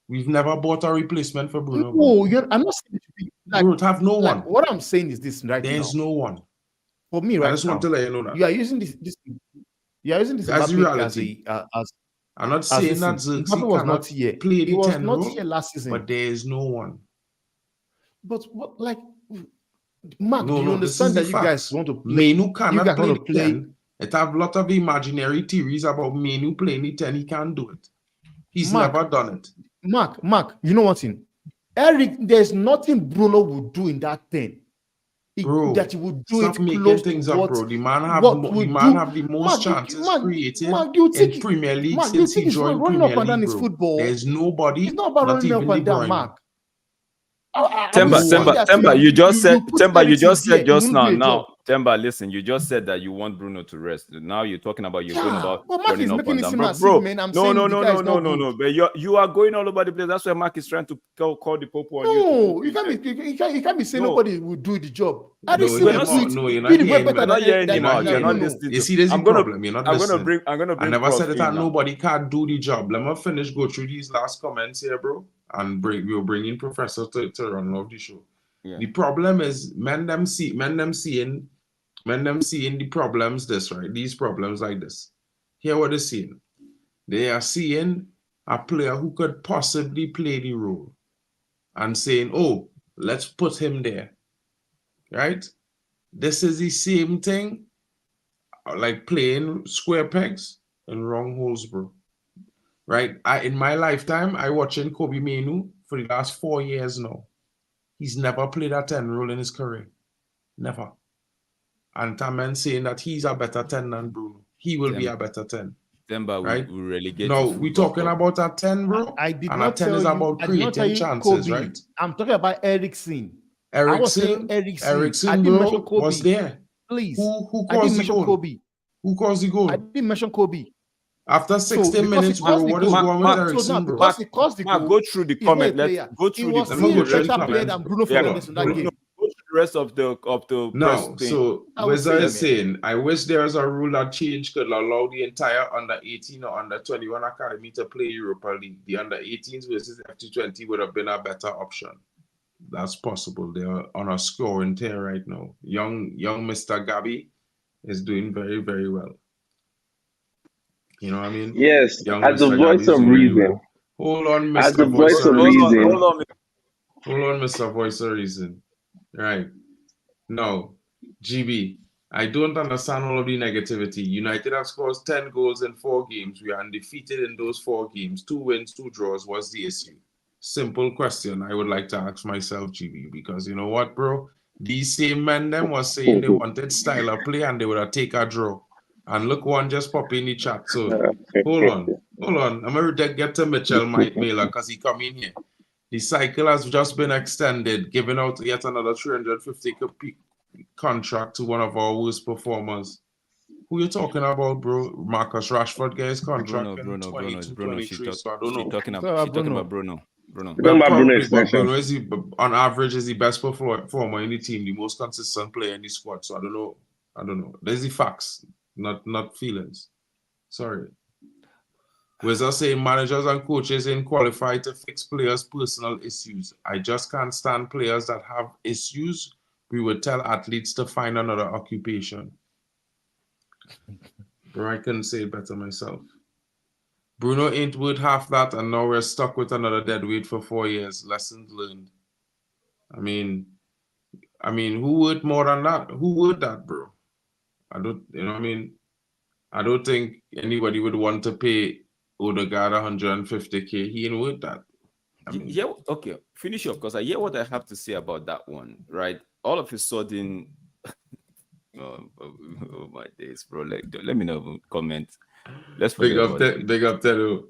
We've never bought a replacement for Bruno. No, I'm not saying like, bro, have no one. What I'm saying is this right There's no one. For me, right I just want to let you know that you are using this as reality. I'm not saying that Xerxes was not here. Play the he was 10 not role, here last season. But there is no one. But what, like, Mark, do you understand that you guys want to play? Menu cannot play the 10. It have a lot of imaginary theories about Menu playing the 10. He can't do it. He's never done it. Mark, you know what? Eric, there's nothing Bruno would do in that 10. Bro, that you would do stop it making things up, bro. The man have the most chances created in Premier League since he joined Premier League, bro. There's nobody. It's not about running up and down, Mark. Temba, you just said just now. Temba, listen, you just said that you want Bruno to rest. Now you're talking about going about running up and down. Bro, no. But you are going all over the place. That's why Mark is trying to call the popo on you. No, you can't be saying nobody will do the job. You're not hearing him out. You're not listening. You see, there's a problem. You're not listening. I'm gonna bring. I never said that nobody can't do the job. Let me finish go through these last comments here, bro, and we'll bring in Professor to run off the show. Yeah. The problem is men them seeing the problems these problems like this. Hear what they're seeing. They are seeing a player who could possibly play the role and saying, oh, let's put him there. Right? This is the same thing like playing square pegs in wrong holes, bro. Right? In my lifetime, I watching Kobe Mainoo for the last 4 years now. He's never played a 10 role in his career. Never. And Taman saying that he's a better 10 than Bruno. He will be a better 10. But right? we relegate. No, we're talking about a 10, bro. I did and not a 10 is about creating chances, Kobe. right? I'm talking about Eriksen. Eriksen, bro, was there. Please. Who caused the goal? Kobe. Who caused the goal? I didn't mention Kobe. After 16 minutes, bro, what is going with Eriksen, bro? Because he caused the goal. Go through the comment. Let's go through the comment. He was still a better player than Bruno Fernandes in that game. The rest of the no, so Wizard is saying, I wish there was a rule that change could allow the entire under 18 or under 21 academy to play Europa League. The under 18s versus FT20 would have been a better option. That's possible. They're on a scoring tear right now. Young Mr. Gabby is doing very, very well. You know what I mean? Yes, young as Mr. a voice of reason. Hold on, Mr. As a voice of reason. Hold on, Mr. Voice of Reason. Right. No. GB, I don't understand all of the negativity. United have scored 10 goals in 4 games. We are undefeated in those 4 games. 2 wins, 2 draws. What's the issue? Simple question I would like to ask myself, GB, because you know what, bro? These same men them was saying they wanted style of play and they would have take a draw. And look, one just pop in the chat. So hold on. I'm gonna get to Mitchell Mailer because he come in here. The cycle has just been extended, giving out yet another 350 contract to one of our worst performers. Who you talking about, bro? Marcus Rashford gets contract in 22, 23, so I don't know. She's talking about Bruno. Well, probably, but Bruno is on average is the best performer in the team, the most consistent player in the squad. So I don't know. There's the facts, not feelings. Sorry. We're just saying managers and coaches ain't qualified to fix players' personal issues. I just can't stand players that have issues. We would tell athletes to find another occupation. Bro, I couldn't say it better myself. Bruno ain't worth half that, and now we're stuck with another deadweight for 4 years. Lessons learned. I mean, who would more than that? Who would that, bro? I don't, you know what I mean? I don't think anybody would want to pay Odegaard 150K. He ain't worth that. Yeah, okay. Finish up, because I hear what I have to say about that one, right? All of a sudden, oh my days, bro. Let me know, comment. Let's big up Tedo.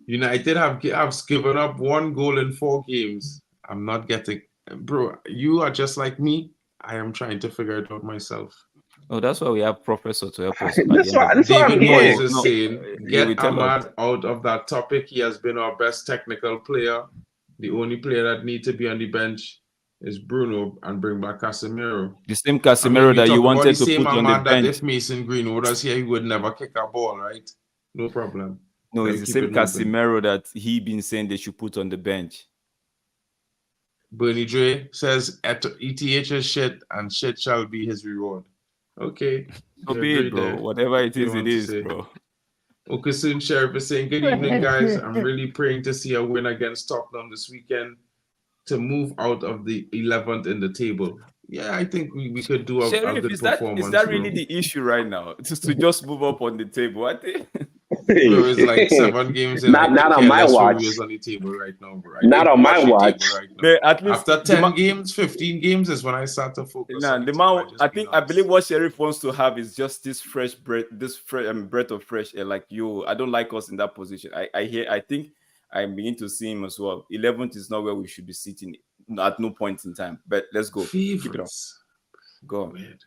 United have given up 1 goal in 4 games. I'm not getting, bro. You are just like me. I am trying to figure it out myself. Oh, that's why we have Professor to help us. That's why David I'm Moyes here. is saying, get Ahmad out of that topic. He has been our best technical player. The only player that needs to be on the bench is Bruno, and bring back Casemiro. The same Casemiro that you wanted to put on the bench. That if Mason Greenwood was here, he would never kick a ball, right? No problem. No, it's the same Casemiro that he been saying they should put on the bench. Bernie Dre says ETH is shit, and shit shall be his reward. Okay. So be it, bro. Whatever it is, bro. Okasun Sheriff is saying, good evening, guys. I'm really praying to see a win against Tottenham this weekend to move out of the 11th in the table. Yeah, I think we could do a good performance. Is that really the issue right now? To just move up on the table? I think it's like 7 games in. Not on my watch. On the table right now, bro. Not on my watch. Right now. At least after 10 games, 15 games is when I start to focus. I believe what Sheriff wants to have is just this fresh breath, breath of fresh air. Like you, I don't like us in that position. I think I begin to see him as well. 11th is not where we should be sitting at no point in time. But let's go. Keep it up. Go on. Weird.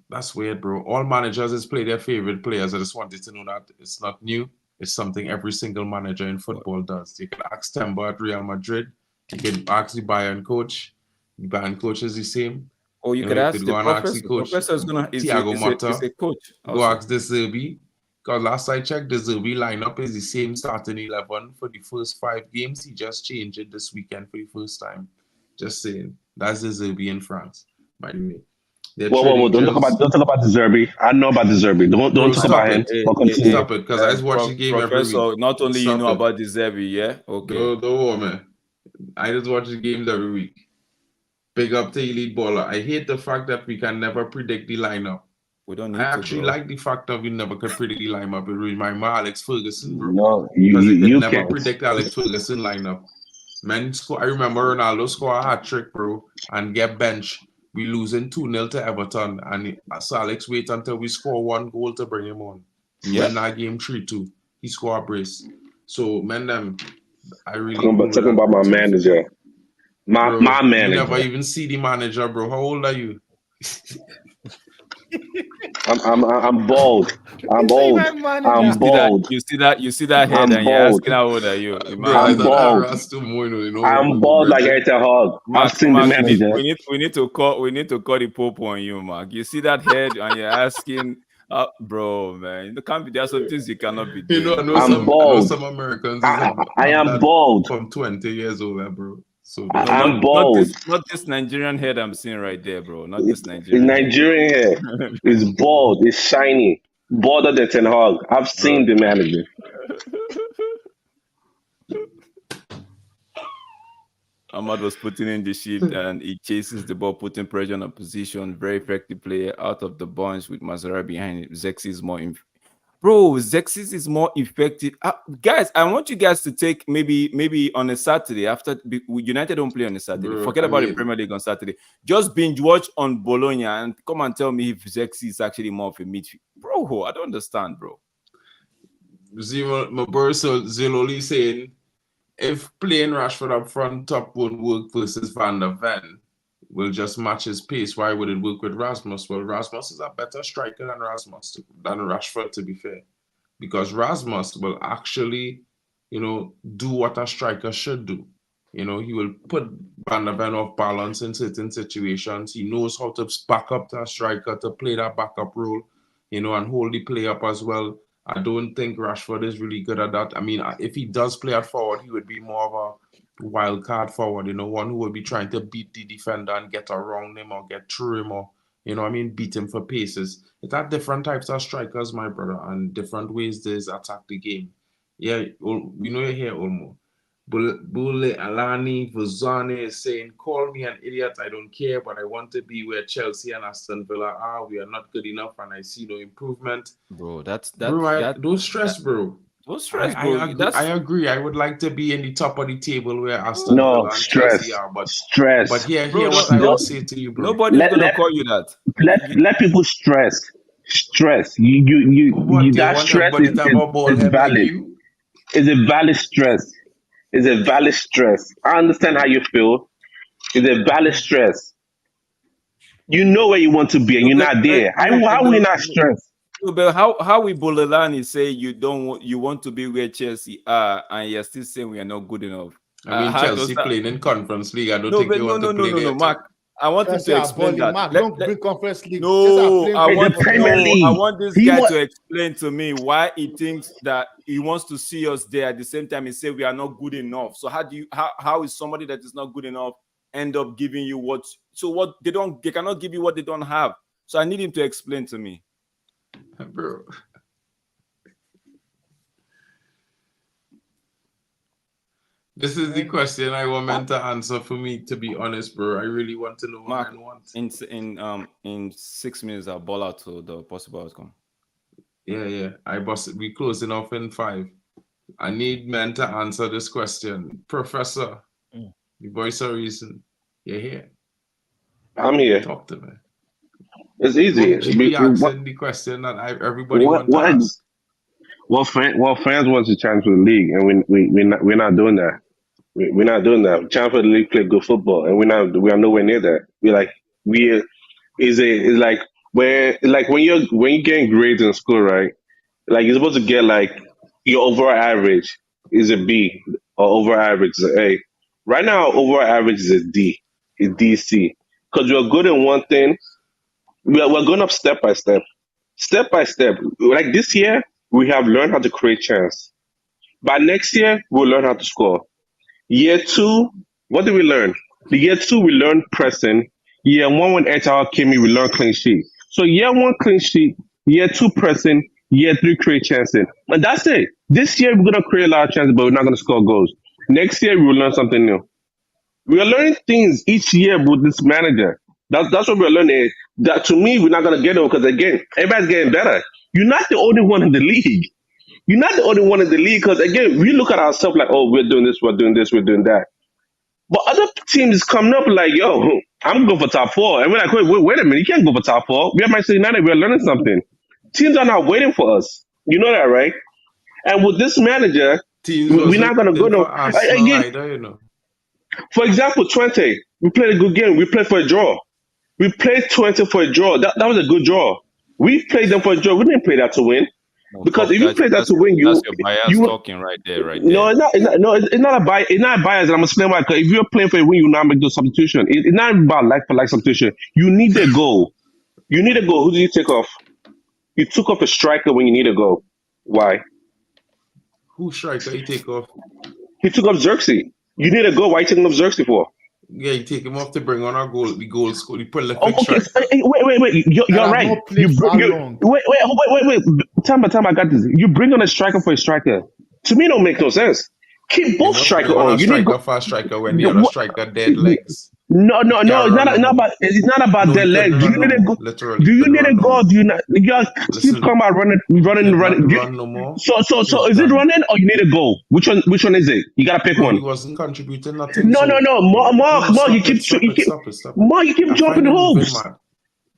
That's weird, bro. All managers is play their favorite players. I just wanted to know that it's not new. It's something every single manager in football does. You can ask Temba at Real Madrid. You can ask the Bayern coach. The Bayern coach is the same. Or you could ask the professor. The professor is Thiago Motta. A coach. Also. Go ask De Zerbi. Because last I checked, the Zerbi lineup is the same starting 11 for the first 5 games. He just changed it this weekend for the first time. Just saying. That's the Zerbi in France, by the way. Whoa. Don't talk about the Zerbi. I know about the Zerbi. Don't talk about him. Stop it, because I watch the game every week. Not only you know about the Zerbi, yeah? Okay. Don't worry, man. I just watch the games every week. Big up to Elite Baller. I hate the fact that we can never predict the lineup. We don't need I actually like the fact that we never could predict the lineup. It reminds me of Alex Ferguson, bro. No, because you never can't predict Alex Ferguson lineup. Man, I remember Ronaldo score a hat trick, bro, and get benched. We losing 2-0 to Everton, and Sir Alex wait until we score 1 goal to bring him on. We win that game 3-2. He score a brace. So, man, I really talking about my manager. My manager. You never even see the manager, bro. How old are you? I'm bald. I'm bold. I'm bold. You see that head, and you're asking how old are you? I'm bald. I'm bald like Ethan Hog. I've seen the manager. We need to call the Pope on you, Mark. You see that head, and you're asking, bro, man. It can't be. There are some things you cannot be doing. I'm bald. I know some Americans. I am bald. From 20 years old, bro. So I'm bald. Not this Nigerian head I'm seeing right there, bro. Not this Nigerian. The Nigerian hair is bald. It's shiny. Bolder than Ten Hag. I've seen the manager. Ahmad was putting in the sheet and he chases the ball, putting pressure on opposition. Very effective player out of the bunch with Mazara behind him. Zexi is more Bro, Zexis is more effective. Guys, I want you guys to take maybe on a Saturday after United don't play on a Saturday. Bro, Forget about the Premier League on Saturday. Just binge watch on Bologna and come and tell me if Zexis is actually more of a midfield. Bro, I don't understand, bro. Ziloli saying if playing Rashford up front top won't work versus Van der Ven, will just match his pace. Why would it work with Rasmus? Well, Rasmus is a better striker than Rashford, to be fair. Because Rasmus will actually, do what a striker should do. He will put Van der Ven off balance in certain situations. He knows how to back up that striker, to play that backup role, and hold the play up as well. I don't think Rashford is really good at that. I mean, if he does play at forward, he would be more of a wild card forward, one who will be trying to beat the defender and get around him or get through him or, beat him for paces. It's at different types of strikers, my brother, and different ways they attack the game. Yeah, we know you're here, Olmo. Bule Alani Vazane is saying, call me an idiot, I don't care, but I want to be where Chelsea and Aston Villa are. We are not good enough and I see no improvement. Bro, don't stress, bro. Don't stress, I bro. I agree. I would like to be in the top of the table where Aston No, Villa and stress. Chelsea are, but Stress. But hear Bro, what I will say to you, bro. Nobody's gonna call you that. Let people stress. Stress. That stress is valid. It's a valid stress. It's a valid stress. I understand how you feel. It's a valid stress. You know where you want to be and you're not there. How are we not stressed? But how we Bololani say you want to be where Chelsea are and you're still saying we are not good enough? I mean, Chelsea playing in Conference League. I don't think they want to play there. Mark. I want him to explain that. Mark, don't bring Conference League. No, I want this guy to explain to me why he thinks that he wants to see us there. At the same time, he said we are not good enough. So how is somebody that is not good enough end up giving you what they cannot give you what they don't have. So I need him to explain to me. Bro. This is the question I want meant to answer for me, to be honest, bro. I really want to know what Mark, I want. In 6 minutes, I'll ball out to the possible outcome. Yeah. We closing off in 5. I need men to answer this question. Professor, the voice of reason, you're here. I'm here. Talk to me. It's easy. Be asking the question that everybody wants to ask. Well, fans want to challenge for the league, and we're not doing that. We're not doing that. Challenge for the league, play good football, and we are nowhere near that. It's like when you're getting grades in school, right? Like you're supposed to get like your overall average is a B or overall average is an A. Right now, overall average is a D, a DC, because we're good in one thing. We're going up step by step. Step by step. Like this year, we have learned how to create chance. By next year, we'll learn how to score. Year 2, what did we learn? The year 2, we learned pressing. Year 1, when HR came in, we learned clean sheet. So year 1, clean sheet. Year 2, pressing. Year 3, create chances. And that's it. This year, we're going to create a lot of chances, but we're not going to score goals. Next year, we will learn something new. We are learning things each year with this manager. That's what we're learning. That to me, we're not going to get it because, again, everybody's getting better. You're not the only one in the league. You're not the only one in the league because, again, we look at ourselves like, oh, we're doing this, we're doing this, we're doing that. But other teams is coming up like, yo, I'm going for top 4. And we're like, wait a minute, you can't go for top 4. We are Manchester United, we're learning something. Teams are not waiting for us. You know that, right? And with this manager, we're not going to go no. Again, for example, Twente, we played a good game. We played for a draw. We played Twente for a draw. That was a good draw. We played them for a draw. We didn't play that to win. Because if you play that to win, that's your bias talking right there. No, it's not a bias. It's not a bias. And I'm gonna explain why. Because if you're playing for a win, you now make the substitution. It's not about like for like substitution. You need a goal. You need a goal. Who did you take off? You took off a striker when you need a goal. Why? Who striker you take off? He took off Xerxes. You need a goal. Why are you taking off Xerxes for? Yeah, you take him off to bring on our goal. The goal score. You put okay. Wait. You're right. Wait. Time. I got this. You bring on a striker for a striker. To me, it don't make no sense. Keep both striker You want on. a You need striker go. for a striker when the other striker dead legs. No, Can't it's run not. no more. It's not about No, their he couldn't legs. Do run you no need a more. go? Literally, Do he you couldn't need a run no go? more. Do you not? You guys keep Listen, talking about running. he cannot Do run no more. so He's is it done. running or you need a goal? Which one is it? You gotta pick Bro, one. he wasn't contributing nothing. No, So Mark, you keep Mark, you keep I jumping find him moving hoops. mad.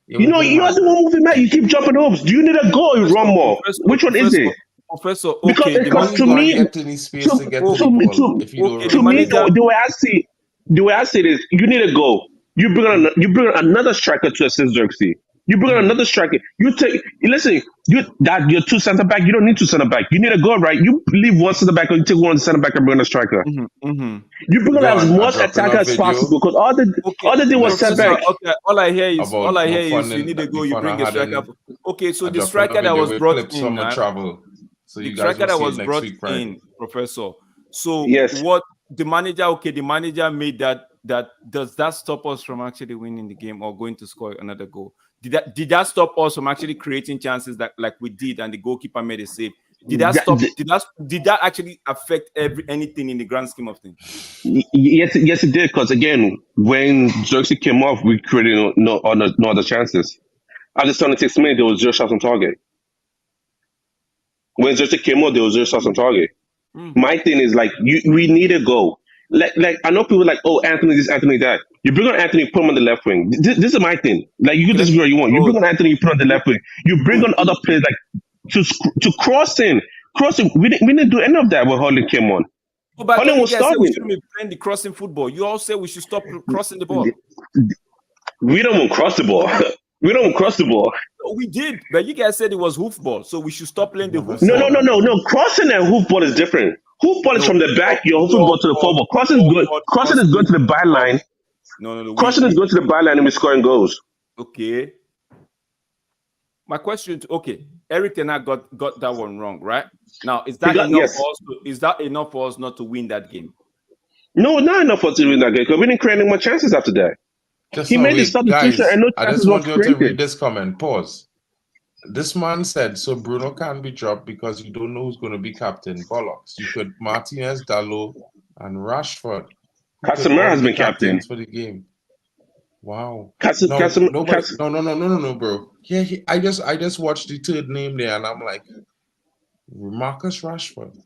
You're moving You mad. also want moving mad. You keep jumping hoops. Do you need a goal or run more? Which one is it? Professor, Because okay, to me, get any space to get to the ball if you don't to run. me, the way I see it is, you need a goal. You bring on another striker to assist Xerxes. You bring on another striker. Listen. You're two center back. You don't need two center back. You need a goal, right? You leave one center back or you take one center back and bring on a striker. You bring on as much attacker as possible because all the thing was set back. Okay, all I hear is you need to go. You bring a striker. Okay, so the striker that was brought in, travel. So the you guys striker that was next brought week, right? in, Professor. So yes, what the manager made that does that stop us from actually winning the game or going to score another goal? Did that stop us from actually creating chances that like we did and the goalkeeper made a save? Did that actually affect anything in the grand scheme of things? Yes, it did. Because again, when Xerxes came off, we created no other chances. After 76 minutes, there was 0 shots on target. When Xerxes came off, there was 0 shots on target. My thing is like we need a goal. Like I know people like, oh, Anthony this, Anthony that. You bring on Anthony, put him on the left wing. This is my thing. Like you can disagree what you want. You bring on Anthony, you put him on the left wing. You bring on other players like to cross in. We didn't do any of that when Holland came on. But Holland was starting. We shouldn't be playing the crossing football. You all say we should stop crossing the ball. We don't want to cross the ball. We don't cross the ball. We did, but you guys said it was hoofball, so we should stop playing the hoofball. No. Crossing and hoofball is different. Hoofball is from the back. Your hoofball to the forward. Crossing is good. Crossing is going to the byline. No. Crossing is going to the byline and we're scoring goals. Okay. My question: Eric Ten Hag got that one wrong, right? Now, is that enough for us not to win that game? No, not enough for us to win that game because we didn't create any more chances after that. He made the substitution and no chances were created. I just want you to read this comment. Pause. This man said, so Bruno can't be dropped because you don't know who's going to be captain. Bollocks. You could Martinez, Dalot, and Rashford. Casemiro has been captain for the game. Wow. No, bro. Yeah, I just watched the third name there, and I'm like, Marcus Rashford.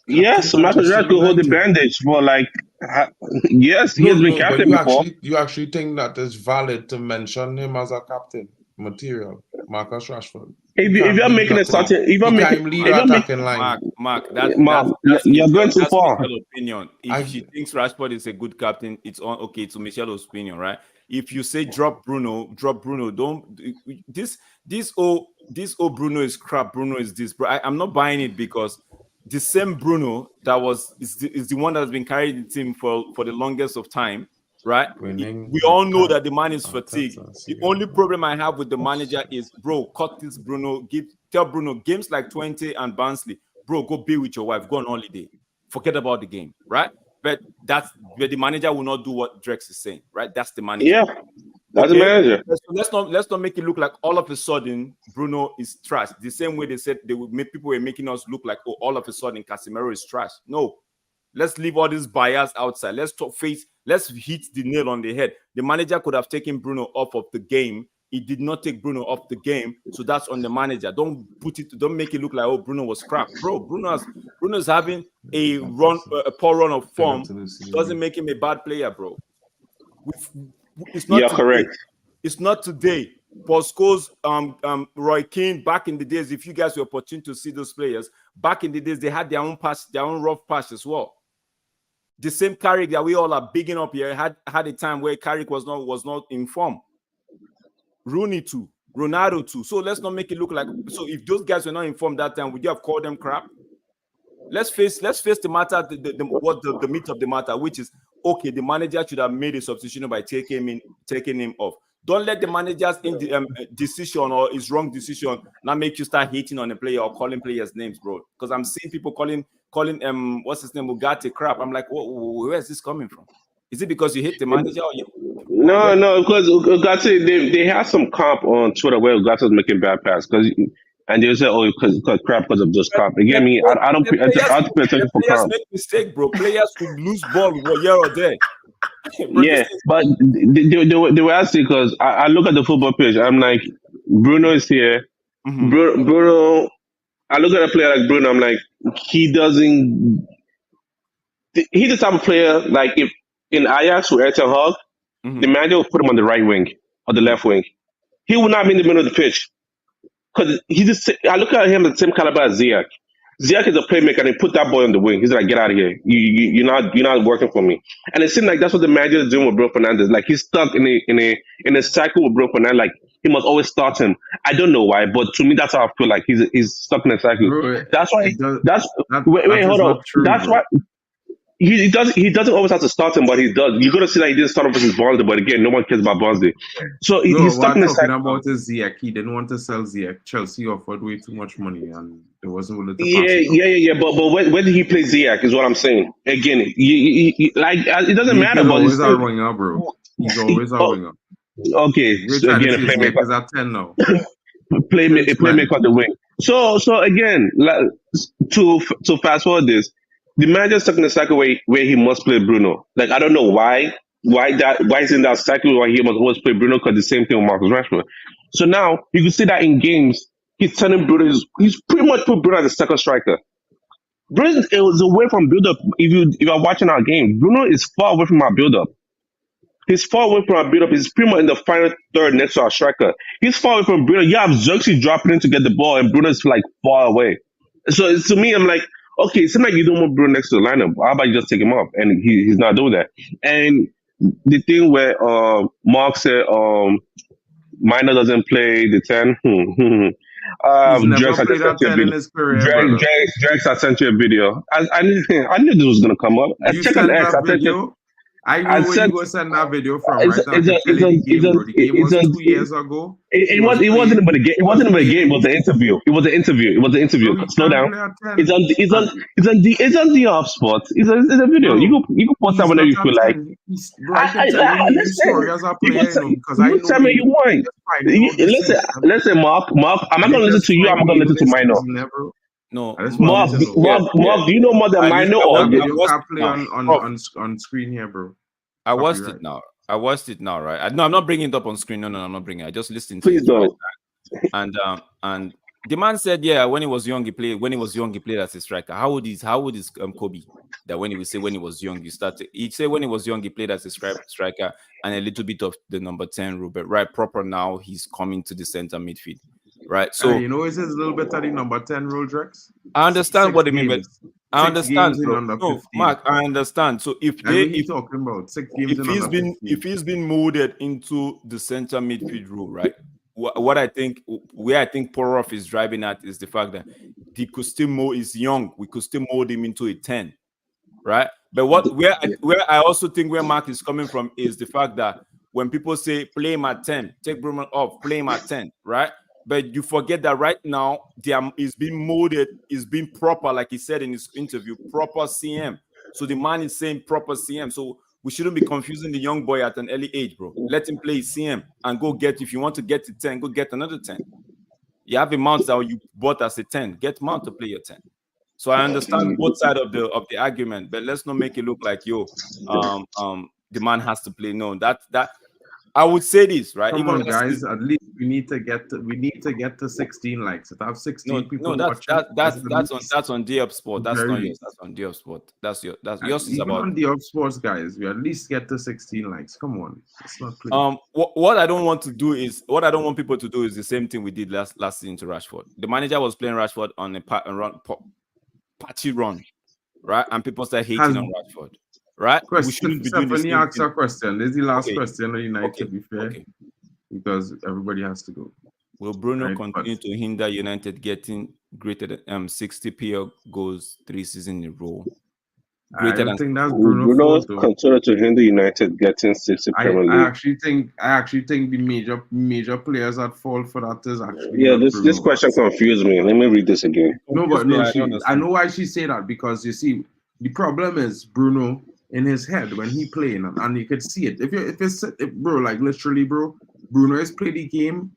Yes, Marcus Rashford could hold the bandage for like. Yes, he has been captain before. You actually think that it's valid to mention him as a captain material, Marcus Rashford? If you're making a starting, if you're making Mark, you're going too far. Michelle's opinion. If she thinks Rashford is a good captain, it's on okay to Michelle's opinion, right? If you say drop Bruno, don't this Bruno is crap. Bruno is this, bro. I'm not buying it because the same Bruno that is the one that's been carrying the team for the longest of time, right? We all know that the man is fatigued. The only problem I have with the manager is, bro, cut this Bruno. Tell Bruno games like 20 and Barnsley, bro, go be with your wife, go on holiday, forget about the game, right? But the manager will not do what Drex is saying, right? That's the manager. Yeah, that's the manager. Let's not make it look like all of a sudden Bruno is trash. The same way they said people were making us look like, oh, all of a sudden Casemiro is trash. No, let's leave all this bias outside. Let's hit the nail on the head. The manager could have taken Bruno off of the game. He did not take Bruno off the game, so that's on the manager. Don't make it look like, oh, Bruno was crap, bro. Bruno's having a poor run of form. Doesn't make him a bad player, bro. It's not correct. It's not today. Paul Scholes, Roy Keane, back in the days, if you guys were opportune to see those players, back in the days, they had their own rough patch as well. The same Carrick that we all are bigging up here had a time where Carrick was not in form. Rooney too, Ronaldo too. So let's not make it look like. So if those guys were not informed that time, would you have called them crap? Let's face the matter. The meat of the matter, which is okay. The manager should have made a substitution by taking him off. Don't let the manager's decision or his wrong decision now make you start hating on a player or calling players names, bro. Because I'm seeing people calling what's his name, Ugarte crap. I'm like, where is this coming from? Is it because you hate the manager? No, because Ugarte, they had some comp on Twitter where Ugarte was making bad pass because and they say, "Oh, because crap because of just crap." Again, me, I don't pay attention for Players crap. make mistake, bro. Players could lose ball here or there. Bro, Yeah, but they were asking because I look at the football pitch. I'm like, Bruno is here. Bruno. I look at a player like Bruno. I'm like, he doesn't. He's the type of player like if in Ajax with Ten Hag, the manager will put him on the right wing or the left wing. He will not be in the middle of the pitch because he just. I look at him the same caliber as Ziyech. Ziyech is a playmaker, and he put that boy on the wing. He's like, "Get out of here! You're not working for me." And it seems like that's what the manager is doing with Bruno Fernandes. Like he's stuck in a cycle with Bruno Fernandes. Like he must always start him. I don't know why, but to me, that's how I feel. Like he's stuck in a cycle. Bro, that's why. Wait, that hold is on. not true, That's bro. why. He doesn't always have to start him, but he does. You're gonna see that he didn't start off versus Barnsley, but again, no one cares about Barnsley. So No, he's stuck what in I'm a talking cycle. about is Ziyech. He didn't want to sell Ziyech. Chelsea offered way too much money, and there wasn't willing to pass it. Yeah. But where did he play Ziyech? Is what I'm saying. Again, like it doesn't matter. He's But always it's a still, winger, bro. He's always a winger. okay. We're So trying to again, a say Ziyech playmaker. is at 10 now. Playmaker on the wing. So again, like, to fast forward this, the manager's stuck in a cycle where he must play Bruno. Like I don't know why is in that cycle where he must always play Bruno because the same thing with Marcus Rashford. So now you can see that in games he's telling Bruno he's pretty much put Bruno as a second striker. Bruno is away from build up. If you are watching our game, Bruno is far away from our build up. He's far away from our build up. He's pretty much in the final third next to our striker. He's far away from Bruno. You have Xerxes dropping in to get the ball, and Bruno's like far away. So to me, I'm like, okay, it seems like you don't want Bruno next to the lineup. How about you just take him off? And he's not doing that. And the thing where Mark said Minor doesn't play the 10. He's never Drex played at 10 in his career, brother. Drex, I sent you a video. I knew this was gonna come up. You Check sent on X. that video? I know where you go send that video from, right? The game was 2 years ago. It wasn't about the game. It wasn't about the game. It was the interview. It was the interview. Slow down. It's on the off spot. It's a video. Bro, you can post that whenever you feel like. I can tell you his story as a player, because I know tell me you want. Listen, Mark. I'm not gonna listen to you. I'm not gonna listen to Minor. No, Mark, do you know more than Minor or you can't play on screen here, bro? I watched it now. Right? I'm not bringing it up on screen. No, I'm not bringing it. I just listened to Please it. don't. Right? And the man said, yeah, when he was young, he played as a striker. How old is Kobe? That when he was young, he'd say when he was young, he played as a striker and a little bit of the number 10 role, but right proper now he's coming to the center midfield. Right, so you know, it's a little bit of the number 10 role, Drex. I understand what they mean, but I understand, bro. No, Mark, I understand. So if talking about 6 games if he's been molded into the center midfield role, right? What I think Porov is driving at is the fact that he could still mold. He's young. We could still mold him into a 10, right? But where I also think where Mark is coming from is the fact that when people say play him at 10, take Bruno off, play him at 10, right? But you forget that right now, is being molded, is being proper, like he said in his interview, proper CM. So the man is saying proper CM. So we shouldn't be confusing the young boy at an early age, bro. Let him play CM and go get, if you want to get to 10, go get another 10. You have a mount that you bought as a 10. Get mount to play your 10. So I understand both sides of the argument, but let's not make it look like the man has to play. No, that I would say this, right? Come on, guys. At least we need to get to 16 likes. If I have 16 people watching, that's on D Up Sport. That's not yours. That's on D Up Sport. That's yours is about on D Up Sports, guys. We at least get to 16 likes. Come on, it's not clear. What I don't want people to do is the same thing we did last season to Rashford. The manager was playing Rashford on a party run, right? And people started hating on Rashford. Right? We shouldn't be doing this. Stephanie asked a question. This is the last question on United, to be fair, because everybody has to go. Will Bruno continue to hinder United getting greater than 60 PL goals 3 seasons in a row? I think that's Bruno continue to hinder United getting 60 Premier League. I actually think the major players at fault for that is actually this question confused me. Let me read this again. I know why she said that, because you see the problem is Bruno in his head when he playing, and you could see it. If bro, like literally, bro, Bruno has played the game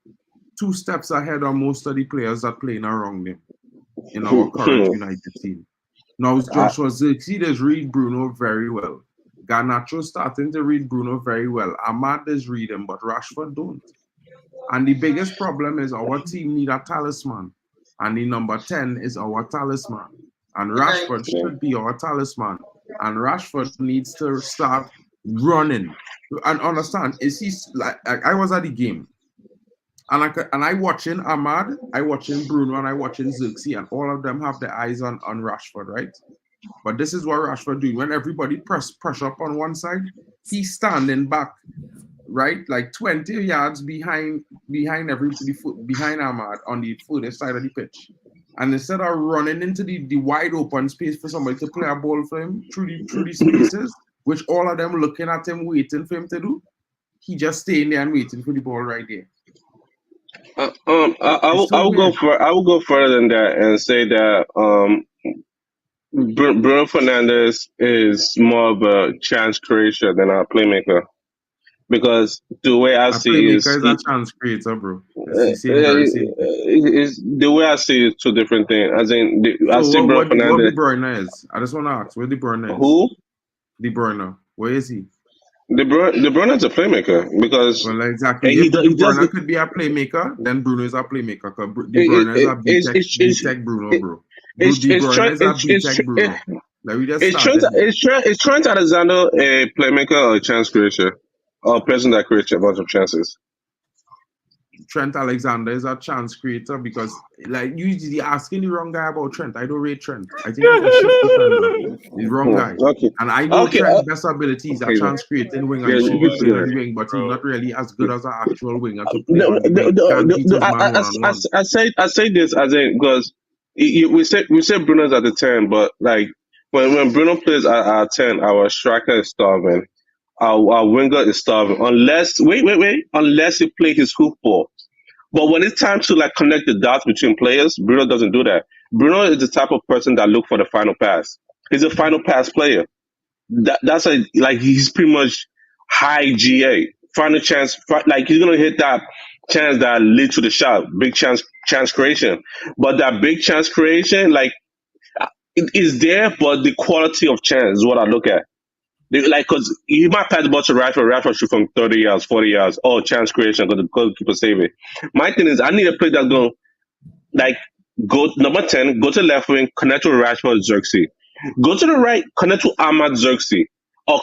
2 steps ahead of most of the players that playing around him in our current United team. Now, Joshua Zirkzee does read Bruno very well. Garnacho starting to read Bruno very well. Ahmad does read him, but Rashford don't. And the biggest problem is our team need a talisman. And the number 10 is our talisman. And Rashford should be our talisman. And Rashford needs to start running. And understand, is he like I was at the game. And I watching Ahmad, I watching Bruno, and I watching Zirkzee, and all of them have their eyes on Rashford, right? But this is what Rashford doing. When everybody press up on one side, he's standing back, right? Like 20 yards behind everybody, behind Ahmad on the furthest side of the pitch. And instead of running into the wide open space for somebody to play a ball for him through the spaces, which all of them looking at him, waiting for him to do, he just staying there and waiting for the ball right there. I will go further than that and say that Bruno Fernandes is more of a chance creator than a playmaker, because the way I see is a chance creator, bro. It's the way I see it, 2 different things. As in, I see Bruno Fernandes. What De Bruyne is? I just want to ask where De Bruyne is. Who? De Bruyne. Where is he? De Bruyne is a playmaker, because exactly. If De Bruyne could be a playmaker, then Bruno is a playmaker. De Bruyne is a B-Tech Bruno, bro. It's Trent Alexander a playmaker or a chance creator, or a person that creates a bunch of chances? Trent Alexander is a chance creator, because like usually asking the wrong guy about Trent. I don't rate Trent. I think he's a shit defender. The wrong guy. Okay. And I know Trent's best ability is a chance creating winger. He should be playing on the wing, but he's not really as good as an actual winger to play on the wing. I say this as a, because we say Bruno's at the 10, but like when Bruno plays at 10, our striker is starving. Our winger is starving. Unless he play his hoop ball. But when it's time to like connect the dots between players, Bruno doesn't do that. Bruno is the type of person that look for the final pass. He's a final pass player. He's pretty much high GA. Final chance, like he's gonna hit that chance that leads to the shot. Big chance creation. But that big chance creation, like it is there, but the quality of chance is what I look at. Because he might pass the ball to Rashford shoot from 30 yards, 40 yards. Oh, chance creation, because the goalkeeper save it. My thing is, I need a player that's going to, go number 10, go to the left wing, connect to Rashford Zirkzee. Go to the right, connect to Ahmad Zirkzee. Or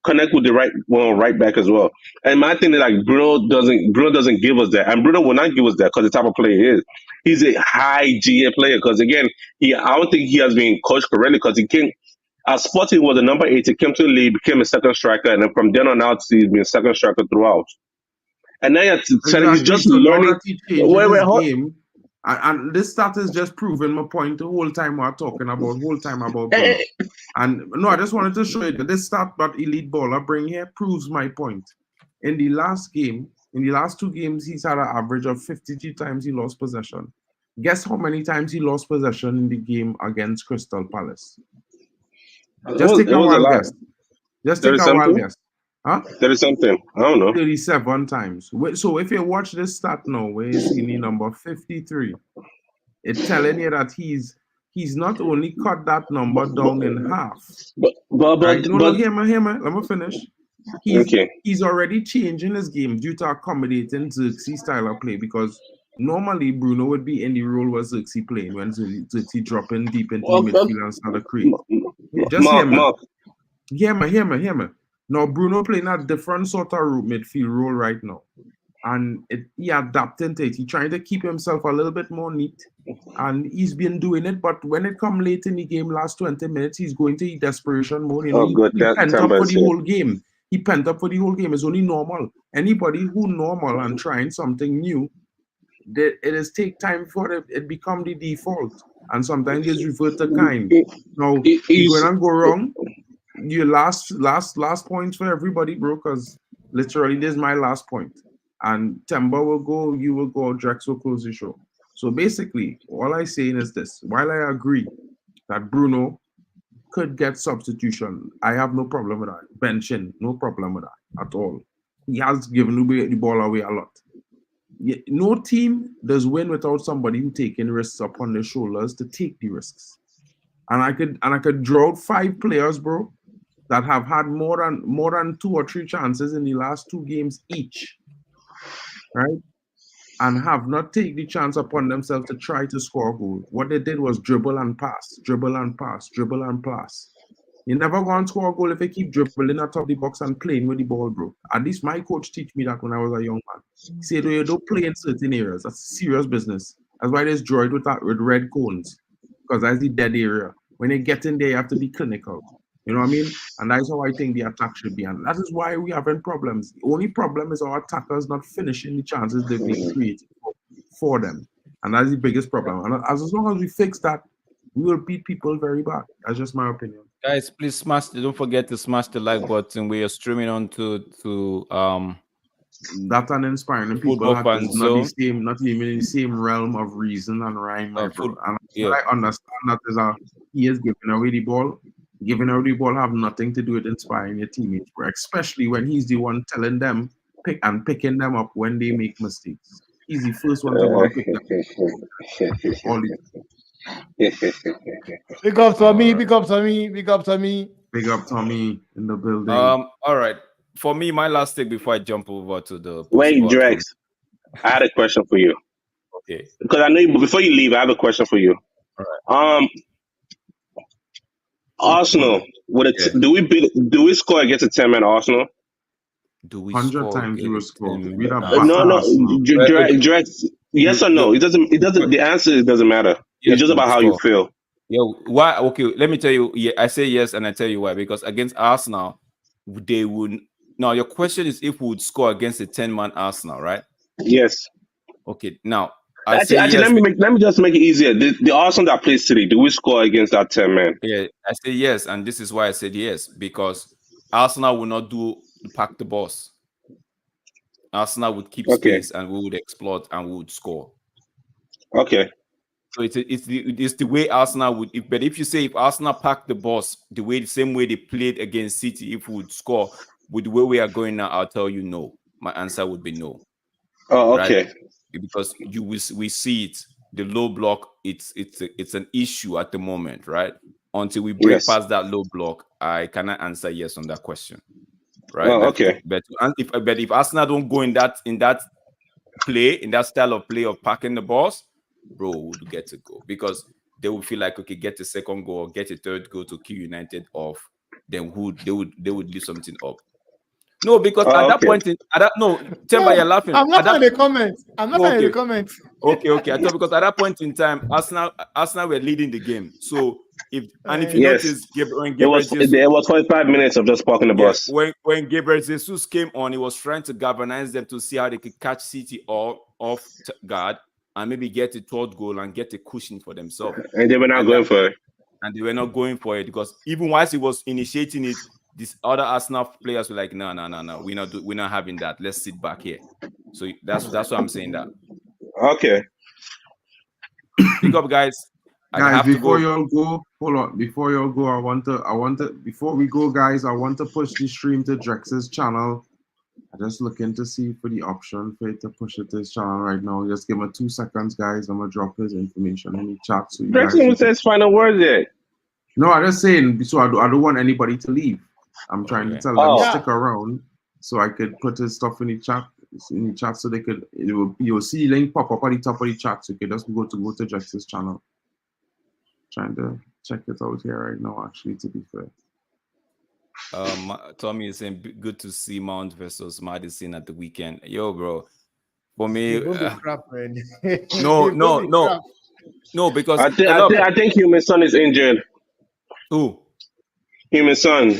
connect with the right back as well. And my thing is, Bruno doesn't give us that. And Bruno will not give us that, because the type of player he is. He's a high GA player, because again, I don't think he has been coached correctly, because he can't. Sporting was the number 8. He came to the league, became a second striker, and then from then on out, he's been a second striker throughout. And now he's just learning. Game, and this stat is just proving my point the whole time we're talking about. And no, I just wanted to show you that this stat that Elite Baller bring here proves my point. In the last 2 games, he's had an average of 53 times he lost possession. Guess how many times he lost possession in the game against Crystal Palace? Just take a wild guess. Huh? 30 something. I don't know. 37 times. So if you watch this stat now, where you see the number 53, it's telling you that he's not only cut that number down in half. Hear me. Let me finish. He's already changing his game due to accommodating Zirkzee's style of play, because normally Bruno would be in the role where Zirkzee playing when Zirkzee dropping deep into the midfield and start to create. Just hear me. Now Bruno playing a different sort of midfield role right now, and he adapting to it. He's trying to keep himself a little bit more neat, and he's been doing it. But when it come late in the game, last 20 minutes, he's going to desperation mode. He pent up for the whole game. He pent up for the whole game. It's only normal. Anybody who normal and trying something new, it is take time for it become the default, and sometimes it's revert to kind. Now you're gonna go wrong. Your last points for everybody, bro, because literally this is my last point. And Temba will go, you will go, Drex will close the show. So basically, all I'm saying is this: while I agree that Bruno could get substitution, I have no problem with that. Benching, no problem with that at all. He has given the ball away a lot. no team does win without somebody who taking risks upon their shoulders to take the risks. And I could draw out 5 players, bro, that have had more than 2 or 3 chances in the last 2 games each, right? And have not taken the chance upon themselves to try to score a goal. What they did was dribble and pass, dribble and pass, dribble and pass. You never going to score a goal if you keep dribbling out of the box and playing with the ball, bro. At least my coach teach me that when I was a young man. He said, you don't play in certain areas. That's serious business. That's why there's droid with red cones, because that's the dead area. When you get in there, you have to be clinical. You know what I mean? And that's how I think the attack should be. And that is why we having problems. The only problem is our attackers not finishing the chances they've been creating for them. And that's the biggest problem. And as long as we fix that, we will beat people very bad. That's just my opinion. Guys, please don't forget to smash the like button. We are streaming on to That's an inspiring people that is not even in the same realm of reason and rhyme, my bro. And I understand that he is giving away the ball. Giving away the ball have nothing to do with inspiring your teammates, bro. Especially when he's the one telling them picking them up when they make mistakes. He's the first one to go and pick them up. Big up Tommy, big up Tommy, big up Tommy. Big up Tommy in the building. All right. For me, my last take before I jump over to the wait, Drex. I had a question for you. Okay. Because I know before you leave, I have a question for you. All right. Arsenal. Do we score against a 10-man Arsenal? Do we 100 times we will score? No, Drex. Yes or no? It doesn't. The answer doesn't matter. Yes, it's just about how you feel. Why? Okay, let me tell you. Yeah, I say yes, and I tell you why. Because against Arsenal, they would. Now, your question is if we would score against a 10-man Arsenal, right? Yes. Okay. Now, actually, let me just make it easier. The Arsenal that plays today, do we score against that 10-man? Yeah, I say yes, and this is why I said yes, because Arsenal will not pack the boss. Arsenal would keep space, and we would exploit, and we would score. Okay. So it's the way Arsenal would. But if you say if Arsenal pack the boss the same way they played against City, if we would score with the way we are going now, I'll tell you no. My answer would be no. Oh, okay. Right? Because we see it, the low block. It's an issue at the moment, right? Until we break past that low block, I cannot answer yes on that question. Right. Oh, okay. But if Arsenal don't go in that style of play of packing the balls, bro, would get to go because they would feel like, okay, get a second goal, get a third goal to kill United off. Then they would leave something up. No, because at that point, Temba, you're laughing. I'm not in the comments. Okay. I thought because at that point in time, Arsenal were leading the game. So if you notice, it was 45 minutes of just parking the bus. When Gabriel Jesus came on, he was trying to galvanize them to see how they could catch City off guard and maybe get a third goal and get a cushion for themselves. And they were not going for it. And they were not going for it because even whilst he was initiating it, these other Arsenal players were like, no, we're not having that. Let's sit back here. So that's why I'm saying that. Okay. Pick up, guys. Before you go, hold on. Before you go, I want to. Before we go, guys, I want to push the stream to Drex's channel. I'm just looking to see for the option for it to push it to his channel right now. Just give me 2 seconds, guys. I'm gonna drop his information in the chat. So Drexel says final word there. No, I'm just saying. So I don't want anybody to leave. I'm trying to tell them to stick around so I could put his stuff in the chat so they could. You'll see link pop up at the top of the chat. So you can just go to Drex's channel. Trying to check it out here right now, actually, to be fair. Tommy is saying good to see Mount versus Madison at the weekend. Yo, bro. For me, no, because I think Human Son is injured. Who? Human Son.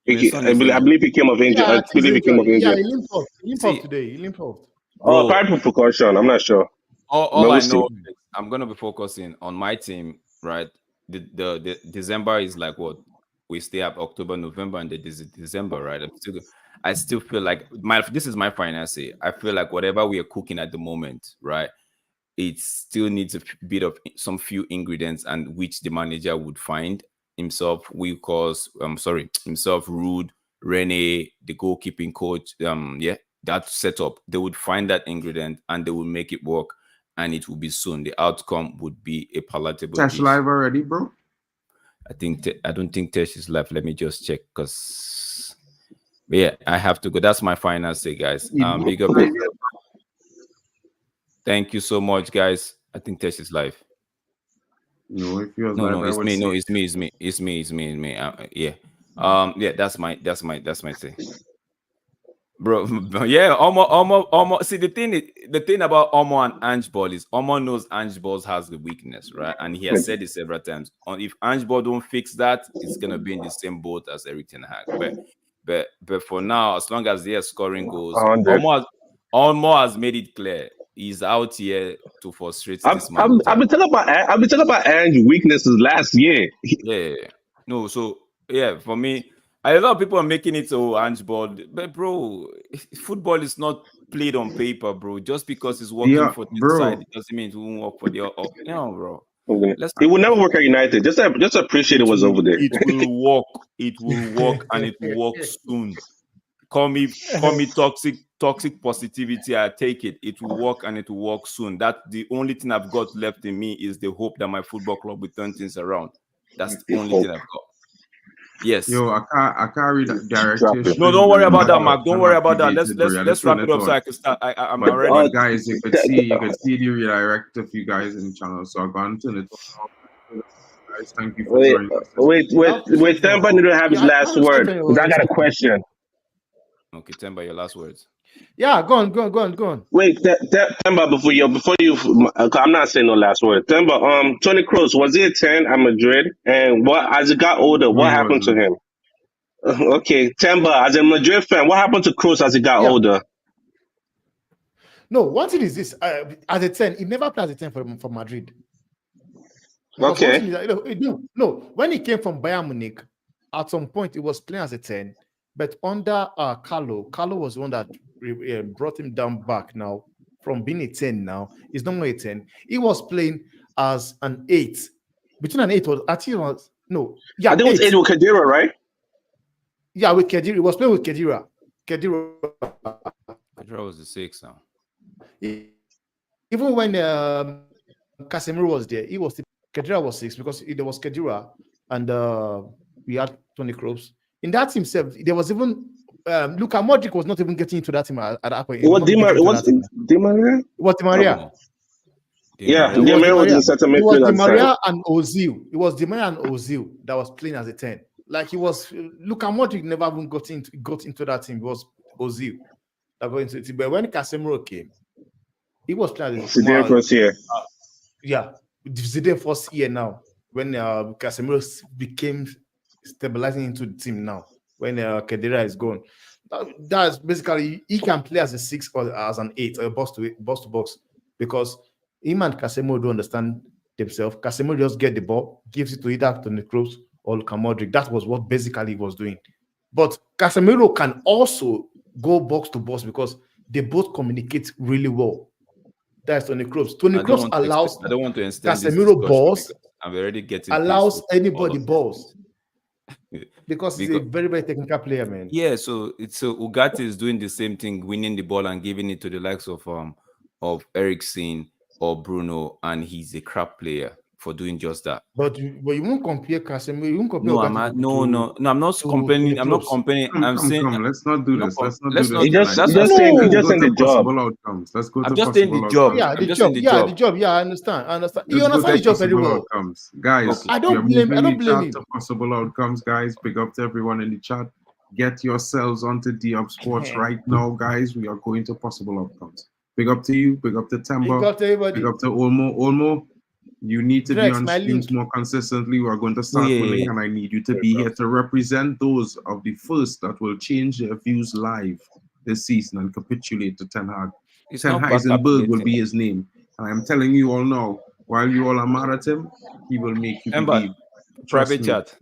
I believe he came of injury. Yeah, I believe he came of injury. Yeah, he limped off today. He limped off. Oh, probably for precaution. I'm not sure. All I know is I'm gonna be focusing on my team, right? The December is like what we stay up October, November, and December, right? I still feel like this is my final say. I feel like whatever we are cooking at the moment, right? It still needs a bit of some few ingredients, and which the manager would find himself. Himself, Rude, Rene, the goalkeeping coach, that setup, they would find that ingredient and they will make it work, and it will be soon. The outcome would be a palatable Tesh dish. live already, bro? I don't think Tesh is live. Let me just check, because yeah, I have to go. That's my final say, guys. Big up. Thank you so much, guys. I think Tesh is live. No, if you're No, live, no, I it's would me. say No, it's me. It's me. Yeah. Yeah, that's my say. Bro, yeah, Omo. See, the thing about Omo and Ange Ball is Omo knows Ange Ball has the weakness, right? And he has said it several times. If Ange Ball don't fix that, it's gonna be in the same boat as Erik ten Hag. But for now, as long as they are scoring goals, 100. Omo has made it clear he's out here to frustrate this I've manager. been talking about Ange's weaknesses last year. Yeah. No, so yeah, for me, a lot of people are making it so handball, but bro, football is not played on paper, bro. Just because it's working Yeah, for this bro. side, it doesn't mean it won't work for the other. Bro. It will never work at United. Just appreciate it was over there. It will work. It will work, and it will work soon. Call me toxic positivity. I take it. It will work, and it will work soon. That the only thing I've got left in me is the hope that my football club will turn things around. That's the only thing I've got. Yes. Yo, I can't read direct. No, don't worry about that, Mark. Don't worry about that. Let's wrap it up so I can start. I'm already. But guys, you could see the redirect of you guys in the channel. So I've gone to it. Guys, thank you for joining us. Wait, Temba need to have his last word. Because I got a question. Okay, Temba, your last words. Yeah, go on. Wait, Temba, before you, I'm not saying no last word. Temba, Tony Kroos, was he a 10 at Madrid? And as he got older, what happened to him? Okay, Temba, as a Madrid fan, what happened to Kroos as he got older? No, one thing is this: as a 10, he never played as a 10 for Madrid. Because okay. No, when he came from Bayern Munich, at some point he was playing as a 10, but under Carlo was the one that brought him down back now from being a 10 now. He's no more a 10. He was playing as an 8. Between an 8 was actually was no. Yeah, I think it was 8 with Khedira, right? Yeah, with Khedira. He was playing with Khedira. Khedira was the 6 now. Even when Casemiro was there, Khedira was 6 because there was Khedira and we had Toni Kroos. In that team, there was even Luka Modric was not even getting into that team at that point. What Di Maria? What Di Maria? Yeah, Di Maria was in center midfield. It was Di Maria and Ozil. It was Di Maria and Ozil that was playing as a 10. Like he was, Luka Modric never even got into that team. It was Ozil that got into it. But when Casemiro came, he was playing as a Zidane first year. Yeah, Zidane first year now. When Casemiro became stabilizing into the team now, when Khedira is gone. That's basically, he can play as a 6 or as an 8, or box to box, because him and Casemiro don't understand themselves. Casemiro just get the ball, gives it to either Toni Kroos or Luka Modric. That was what basically he was doing. But Casemiro can also go box to box because they both communicate really well. That's Toni Kroos. Toni Kroos allows I don't want to extend Casemiro balls. I'm already getting allows anybody balls. Because he's a very, very technical player, man. Yeah, so Ugarte is doing the same thing, winning the ball and giving it to the likes of Eriksen or Bruno, and he's a crap player for doing just that. But you won't compare Casemiro. You won't compare. No, I'm not complaining. I'm not complaining. I'm saying, let's not do this. Let's not do this. He just saying the job. Outcomes. Let's go to I'm just saying the job. Yeah, the job. Yeah, I understand. You understand the job very well. Outcomes. Guys, I don't blame him. Possible outcomes, guys. Big up to everyone in the chat. Get yourselves onto D-Up Sports right now, guys. We are going to possible outcomes. Big up to you. Big up to Temba. Big up to everybody. Big up to Olmo. You need to be on streams more consistently. We are going to start winning, and I need you to be here to represent those of the first that will change their views live this season and capitulate to Ten Hag. Ten Heisenberg will be his name. And I'm telling you all now, while you all are mad at him, he will make you believe. Private chat.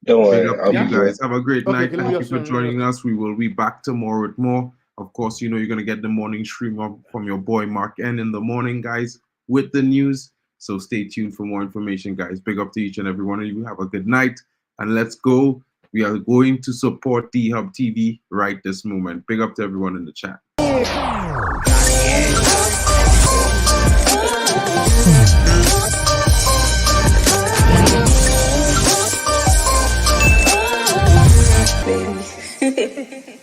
Don't worry. Big up to you guys. Have a great night. Thank you for joining us. We will be back tomorrow with more. Of course, you know you're going to get the morning stream up from your boy Mark N in the morning, guys, with the news. So stay tuned for more information, guys. Big up to each and every one of you. Have a good night, and let's go We are going to support D-Hub TV right this moment. Big up to everyone in the chat. Baby.